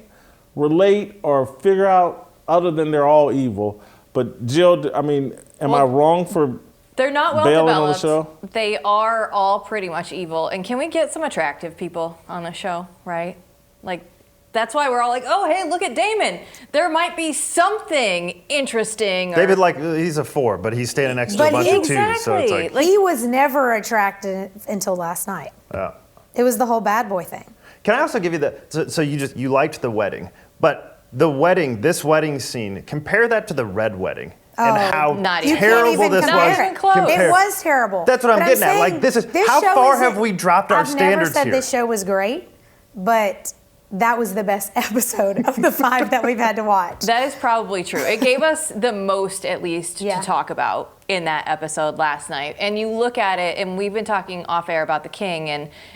relate or figure out other than they're all evil. But Jill, I mean, am I wrong for They're not well bailing on the developed. show? They are all pretty much evil. And can we get some attractive people on the show, right? Like, that's why we're all like, oh, hey, look at Damon. There might be something interesting. David, he's a 4, but he's standing next to a bunch of 2s. So it's like he was never attracted until last night. It was the whole bad boy thing. Can I also give you so you liked the wedding, but this wedding scene, compare that to the red wedding. And how terrible this was. It was terrible. That's what I'm getting at. Like, this how far have we dropped our standards here? I've never said this show was great, but that was the best episode of the 5 that we've had to watch. That is probably true. It gave us the most, at least, to talk about in that episode last night. And you look at it, and we've been talking off air about the king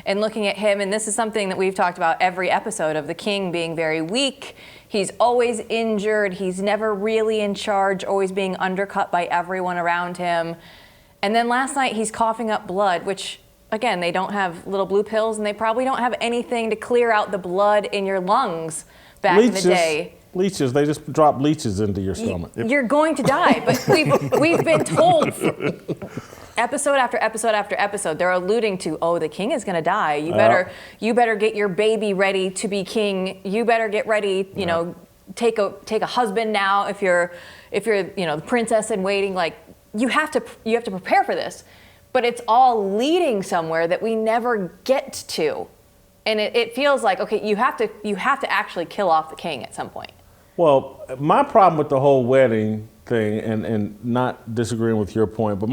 and looking at him, and this is something that we've talked about every episode of the king being very weak. He's always injured. He's never really in charge, always being undercut by everyone around him. And then last night, he's coughing up blood, which, again, they don't have little blue pills, and they probably don't have anything to clear out the blood in your lungs back in the day. Leeches, they just drop leeches into your stomach. You're going to die, but we've been told episode after episode after episode, they're alluding to, oh, the king is going to die. You better get your baby ready to be king. You better get ready, take a husband now if you're the princess in waiting. Like, you have to prepare for this. But it's all leading somewhere that we never get to. And it feels like, okay, you have to actually kill off the king at some point. Well, my problem with the whole wedding thing, and not disagreeing with your point, but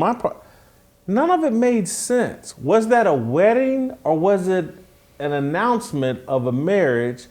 none of it made sense. Was that a wedding, or was it an announcement of a marriage?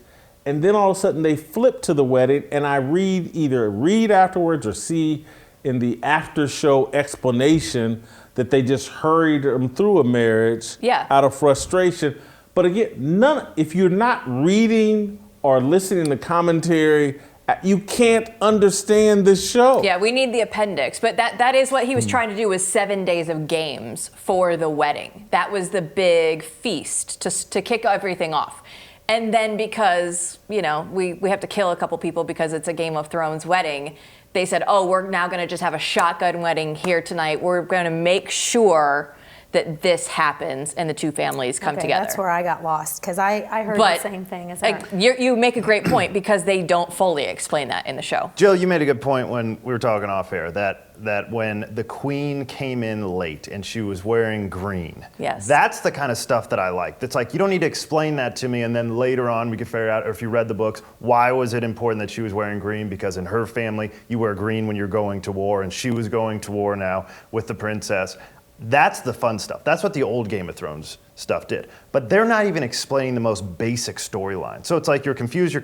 And then all of a sudden they flip to the wedding, and I either read afterwards or see in the after show explanation that they just hurried them through a marriage out of frustration. But again, if you're not reading or listening to commentary, you can't understand this show. Yeah, we need the appendix. But that is what he was trying to do, was 7 days of games for the wedding. That was the big feast to kick everything off. And then because, we have to kill a couple people because it's a Game of Thrones wedding, they said, oh, we're now going to just have a shotgun wedding here tonight. We're going to make sure that this happens and the two families come together. That's where I got lost, because I heard the same thing as her. You make a great point, because they don't fully explain that in the show. Jill, you made a good point when we were talking off air, that when the queen came in late and she was wearing green, that's the kind of stuff that I like. That's like, you don't need to explain that to me, and then later on we can figure out, or if you read the books, why was it important that she was wearing green? Because in her family, you wear green when you're going to war, and she was going to war now with the princess. That's the fun stuff. That's what the old Game of Thrones stuff did. But they're not even explaining the most basic storyline. So it's like you're confused,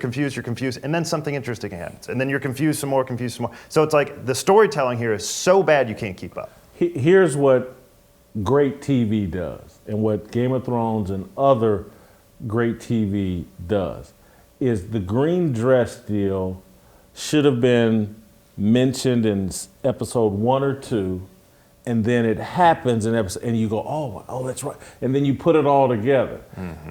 and then something interesting happens. And then you're confused some more. So it's like the storytelling here is so bad you can't keep up. Here's what great TV does, and what Game of Thrones and other great TV does, is the green dress deal should have been mentioned in episode 1 or 2, and then it happens in episode, and you go, oh, that's right, and then you put it all together. Mm-hmm.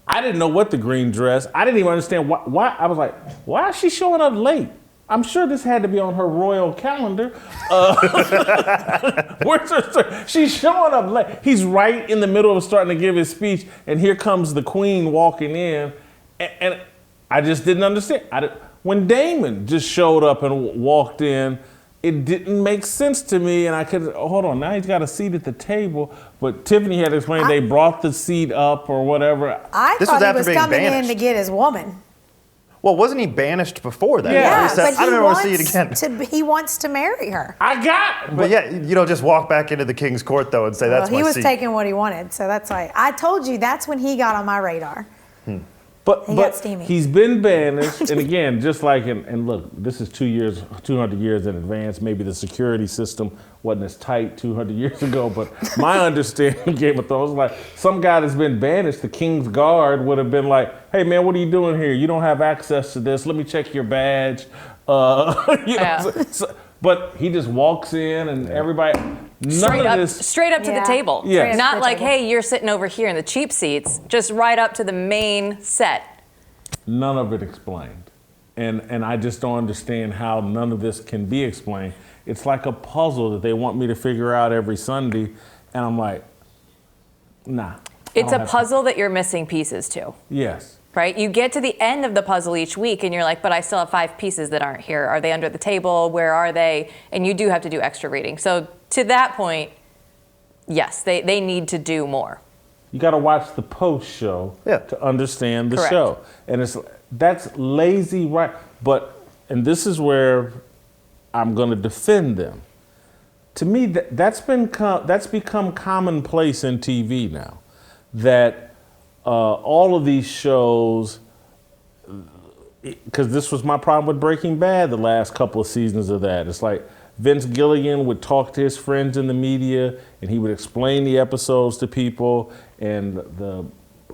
I didn't know what the green dress. I didn't even understand why. I was like, why is she showing up late? I'm sure this had to be on her royal calendar. Where's her? She's showing up late. He's right in the middle of starting to give his speech, and here comes the queen walking in, and I just didn't understand. When Damon just showed up and walked in, it didn't make sense to me, and I could, hold on, now he's got a seat at the table, but Tiffany had explained they brought the seat up or whatever. I thought he was coming in to get his woman. Well, wasn't he banished before that? Yeah, he said, but I don't want to see it again. He wants to marry her. But yeah, you don't just walk back into the king's court, though, and say, that's my seat. He was taking what he wanted, so that's why. I told you, that's when he got on my radar. But got steamy. He's been banished, and again, just like, and look, this is 200 years in advance. Maybe the security system wasn't as tight 200 years ago, but my understanding of Game of Thrones is like, some guy that's been banished, the King's Guard would have been like, hey man, what are you doing here? You don't have access to this. Let me check your badge. But he just walks in, and everybody, straight up to the table. Yeah. Not like, hey, you're sitting over here in the cheap seats, just right up to the main set. None of it explained. And I just don't understand how none of this can be explained. It's like a puzzle that they want me to figure out every Sunday, and I'm like, nah. It's a puzzle that you're missing pieces to. Yes. Right? You get to the end of the puzzle each week and you're like, but I still have 5 pieces that aren't here. Are they under the table? Where are they? And you do have to do extra reading. So to that point, yes, they need to do more. You got to watch the post show to understand the Correct. show. And that's lazy, right? And this is where I'm going to defend them. To me, that's become commonplace in TV now. That all of these shows, because this was my problem with Breaking Bad the last couple of seasons of that. It's like Vince Gilligan would talk to his friends in the media, and he would explain the episodes to people, and the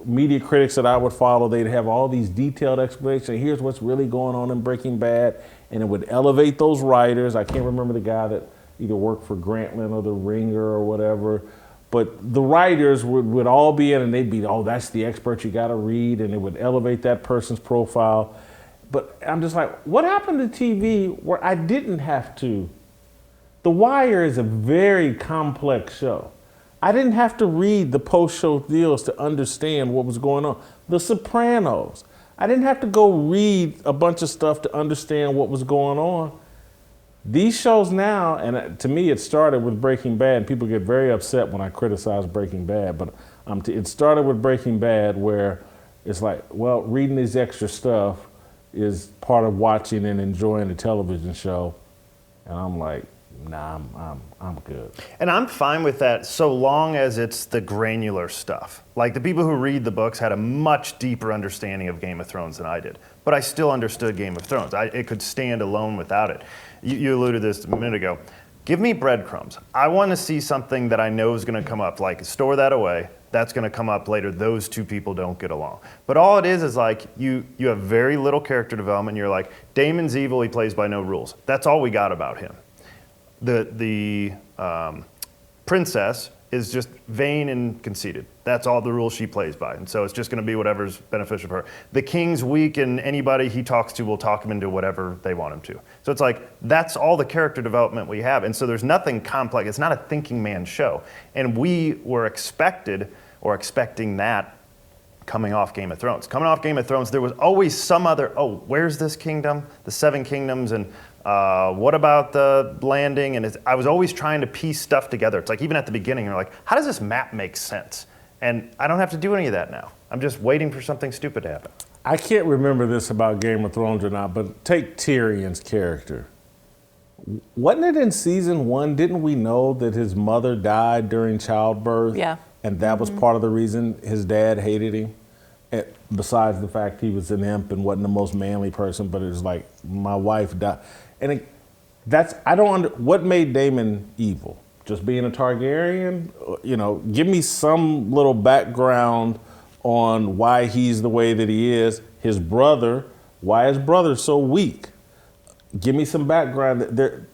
media critics that I would follow, they'd have all these detailed explanations. Here's what's really going on in Breaking Bad, and it would elevate those writers. I can't remember the guy that either worked for Grantland or The Ringer or whatever, but the writers would all be in, and they'd be, oh, that's the expert you got to read, and it would elevate that person's profile. But I'm just like, what happened to TV where I didn't have to? The Wire is a very complex show. I didn't have to read the post-show deals to understand what was going on. The Sopranos, I didn't have to go read a bunch of stuff to understand what was going on. These shows now, and to me it started with Breaking Bad, and people get very upset when I criticize Breaking Bad, but it started with Breaking Bad where it's like, well, reading this extra stuff is part of watching and enjoying the television show. And I'm like, nah, I'm good. And I'm fine with that so long as it's the granular stuff. Like the people who read the books had a much deeper understanding of Game of Thrones than I did. But I still understood Game of Thrones. It could stand alone without it. You alluded to this a minute ago. Give me breadcrumbs. I want to see something that I know is going to come up, like store that away. That's going to come up later. Those two people don't get along. But all it is like you have very little character development. You're like, Damon's evil, he plays by no rules. That's all we got about him. The princess is just vain and conceited. That's all the rules she plays by. And so it's just going to be whatever's beneficial for her. The king's weak, and anybody he talks to will talk him into whatever they want him to. So it's like, that's all the character development we have. And so there's nothing complex. It's not a thinking man show. And we were expecting that coming off Game of Thrones. Coming off Game of Thrones, there was always some other, where's this kingdom? The 7 kingdoms, and what about the landing? And I was always trying to piece stuff together. It's like, even at the beginning, you're like, how does this map make sense? And I don't have to do any of that now. I'm just waiting for something stupid to happen. I can't remember this about Game of Thrones or not, but take Tyrion's character. Wasn't it in season 1, didn't we know that his mother died during childbirth? Yeah. And that was part of the reason his dad hated him? Besides the fact he was an imp and wasn't the most manly person, but it was like, my wife died. And what made Daemon evil? Just being a Targaryen? Give me some little background on why he's the way that he is. His brother, why is brother so weak? give me some background.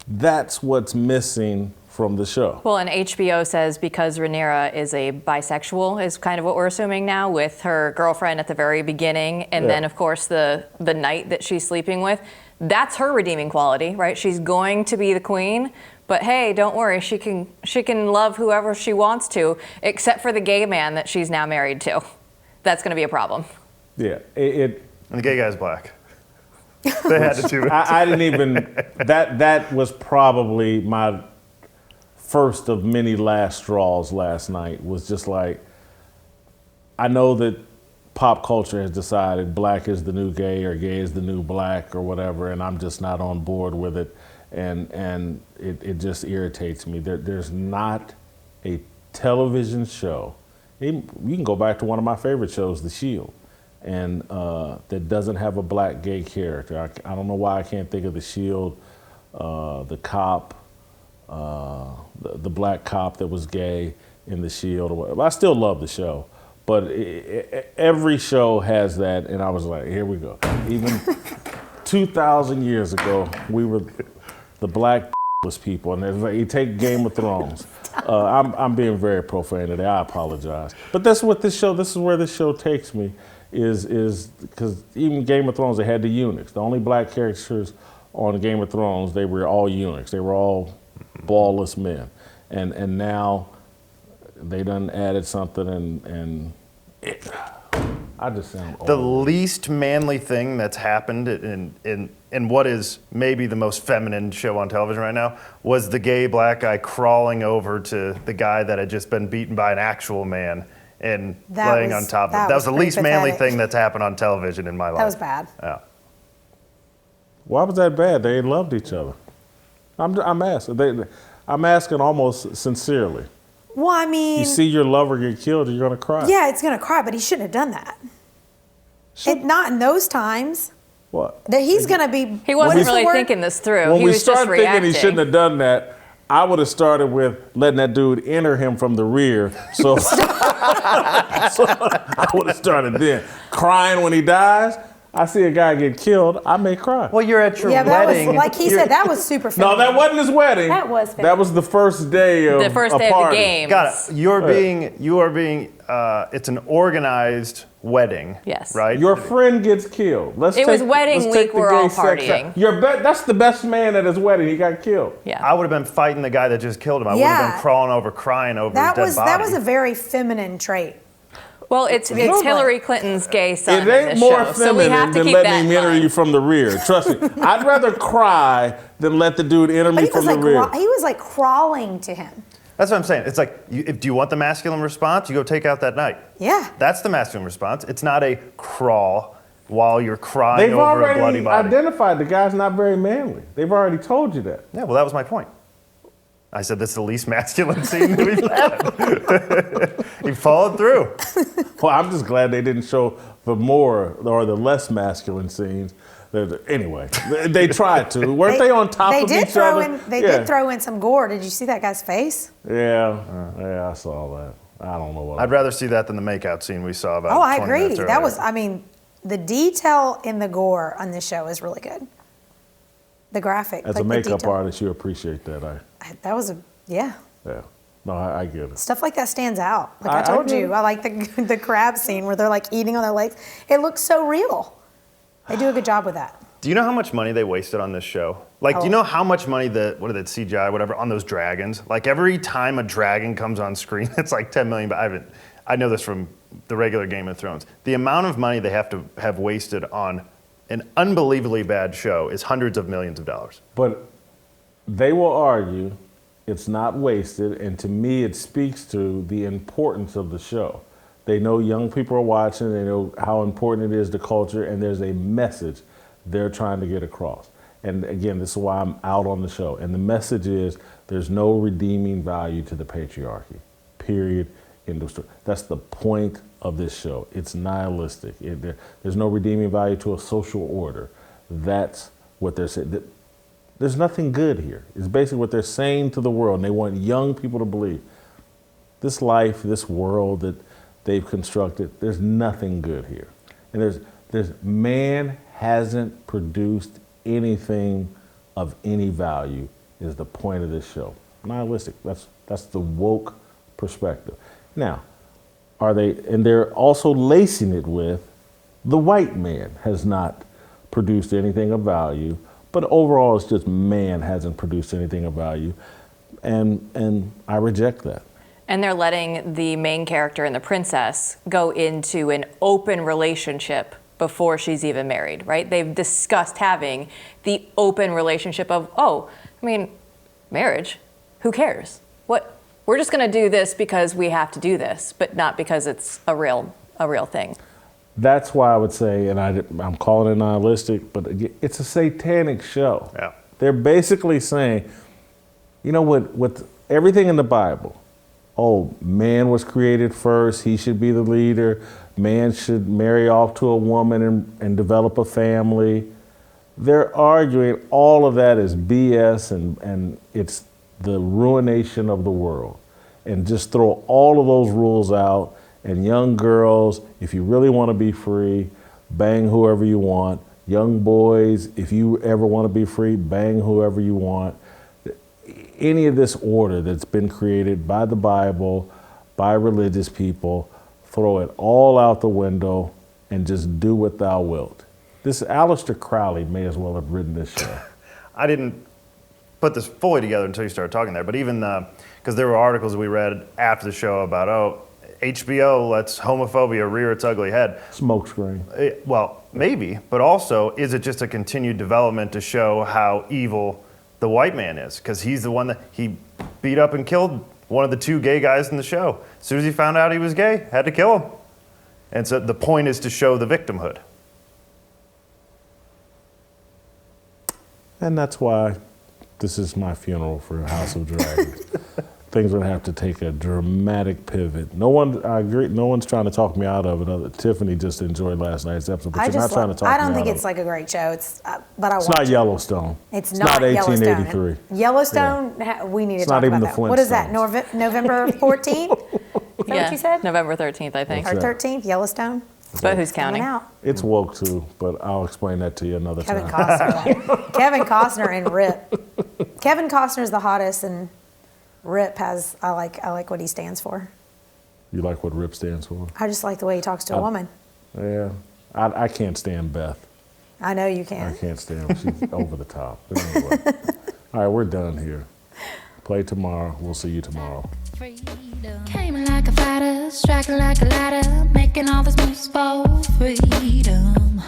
That's what's missing from the show. Well, and HBO says because Rhaenyra is a bisexual is kind of what we're assuming now, with her girlfriend at the very beginning, and then of course the knight that she's sleeping with. That's her redeeming quality, right? She's going to be the queen, but hey, don't worry, she can love whoever she wants to, except for the gay man that she's now married to. That's going to be a problem. Yeah, And the gay guy's black. They had to do it. I didn't even. That was probably my first of many last straws last night. Was just like, I know that pop culture has decided black is the new gay or gay is the new black or whatever, and I'm just not on board with it, and it just irritates me. There's not a television show. You can go back to one of my favorite shows, The Shield, and that doesn't have a black gay character. I don't know why I can't think of The Shield, the cop, the black cop that was gay in The Shield or whatever. I still love the show, but every show has that, and I was like, here we go. Even 2,000 years ago, we were the black people, and it's like, you take Game of Thrones. I'm being very profane today. I apologize, but that's what this is where this show takes me. Is because even Game of Thrones, they had the eunuchs. The only black characters on Game of Thrones, they were all eunuchs. They were all ballless men, and now they done added something, and I just sound old. The least manly thing that's happened in what is maybe the most feminine show on television right now was the gay black guy crawling over to the guy that had just been beaten by an actual man and laying on top of it. That was the least manly thing that's happened on television in my life. That was bad. Yeah. Why was that bad? They loved each other. I'm asking. I'm asking almost sincerely. Well, I mean, You see your lover get killed, you're gonna cry. yeah, it's gonna cry, but he shouldn't have done that. Not in those times. What? That he's gonna be. He what wasn't is the really word? thinking this through. When He we was just started thinking reacting. he shouldn't have done that, I would have started with letting that dude enter him from the rear. So, so I would have started then. Crying when he dies. I see a guy get killed, I may cry. Well, you're at your Yeah, that wedding. was like he said. That was super. No, feminine. that wasn't his wedding. That was That was the first day of The first day a of the party. game. Got it. You are being. It's an organized wedding. Yes. Right. Your friend gets killed. It was wedding week, the we're gay all sex partying. out. That's the best man at his wedding. He got killed. Yeah. I would have been fighting the guy that just killed him. I would have Yeah. been crawling over, crying over That his was dead body. that was a very feminine trait. Well, it's Hillary Clinton's gay son It in ain't this more show, so we feminine have to than keep letting that him in enter mind. you from the rear. Trust me. I'd rather cry than let the dude enter But me he was from the rear. he was like crawling to him. That's what I'm saying. It's like, do you want the masculine response? You go take out that knight. Yeah. That's the masculine response. It's not a crawl while you're crying They've over a bloody already body. identified the guy's not very manly. They've already told you that. Yeah, well, that was my point. I said that's the least masculine scene that we've had. He followed through. Well, I'm just glad they didn't show the more or the less masculine scenes. Anyway, they tried to. Weren't they on top of each other? They did throw in some gore. Did you see that guy's face? Yeah, I saw that. I don't know what. I'd rather see that than the makeout scene we saw about Oh, I 20 agree. minutes That earlier. was. I mean, the detail in the gore on this show is really good. The graphic. As like a the makeup detail. artist, you appreciate that. That was yeah. No, I get it. Stuff like that stands out. Like I I told get you, it. I like the crab scene where they're like eating on their legs. It looks so real. They do a good job with that. Do you know how much money they wasted on this show? Like, do you know how much money CGI, whatever, on those dragons? Like, every time a dragon comes on screen, it's like 10 million, but I know this from the regular Game of Thrones. The amount of money they have to have wasted on an unbelievably bad show is hundreds of millions of dollars. But they will argue it's not wasted, and to me, it speaks to the importance of the show. They know young people are watching, they know how important it is to culture, and there's a message they're trying to get across. And again, this is why I'm out on the show. And the message is there's no redeeming value to the patriarchy, period, end of story. That's the point of this show. It's nihilistic. There's no redeeming value to a social order. That's what they're saying. There's nothing good here. It's basically what they're saying to the world. And they want young people to believe this life, this world that they've constructed, there's nothing good here. And man hasn't produced anything of any value is the point of this show. Nihilistic. That's the woke perspective. Now, they're also lacing it with the white man has not produced anything of value, but overall it's just man hasn't produced anything of value. And I reject that. And they're letting the main character and the princess go into an open relationship before she's even married, right? They've discussed having the open relationship of, marriage, who cares? What? We're just gonna do this because we have to do this, but not because it's a real thing. That's why I would say, and I'm calling it nihilistic, but it's a satanic show. Yeah. They're basically saying, you know what, with everything in the Bible, man was created first, he should be the leader, man should marry off to a woman and develop a family. They're arguing all of that is BS and it's the ruination of the world. And just throw all of those rules out. And young girls, if you really want to be free, bang whoever you want. Young boys, if you ever want to be free, bang whoever you want. Any of this order that's been created by the Bible, by religious people, throw it all out the window and just do what thou wilt. This Aleister Crowley may as well have written this show. I didn't put this fully together until you started talking there, but even because there were articles we read after the show about, HBO lets homophobia rear its ugly head. Smokescreen. Well, maybe, but also, is it just a continued development to show how evil the white man is? Because he's the one that he beat up and killed one of the two gay guys in the show. As soon as he found out he was gay, had to kill him. And so the point is to show the victimhood. And that's why this is my funeral for House of Dragons. Things would have to take a dramatic pivot. I agree, no one's trying to talk me out of it. Tiffany just enjoyed last night's episode, but you're not trying to talk me out of it. I don't think it's like a great show. It's not Yellowstone. It's not Yellowstone. 1883. Yellowstone, we need to It's talk not even about the that. What is that, Flintstones. November 14th? Is that what you said? November 13th, I think. Or 13th, Yellowstone? But who's counting? Coming out. It's woke too, but I'll explain that to you another Kevin time. Costner. Kevin Costner and Rip. Kevin Costner's the hottest, and Rip has, I like what he stands for. You like what RIP stands for? I just like the way he talks to a woman. Yeah. I can't stand Beth. I know you can. I can't stand her. She's over the top. But anyway. All right, we're done here. Play tomorrow. We'll see you tomorrow. Came like a fighter, striking like a ladder, making all these moves for freedom.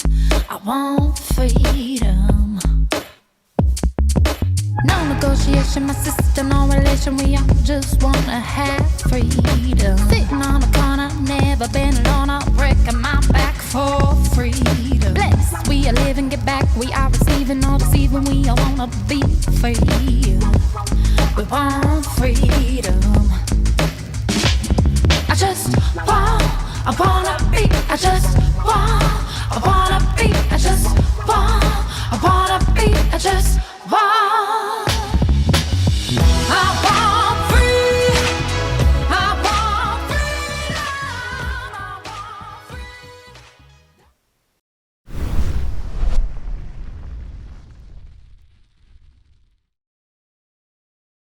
I want freedom. No negotiation, my sister, no relation. We all just wanna have freedom. Sitting on the corner, never been alone. I'm breaking my back for freedom. Blessed, we are living, get back. We are receiving, all deceiving. We all wanna be free. We want freedom. I wanna be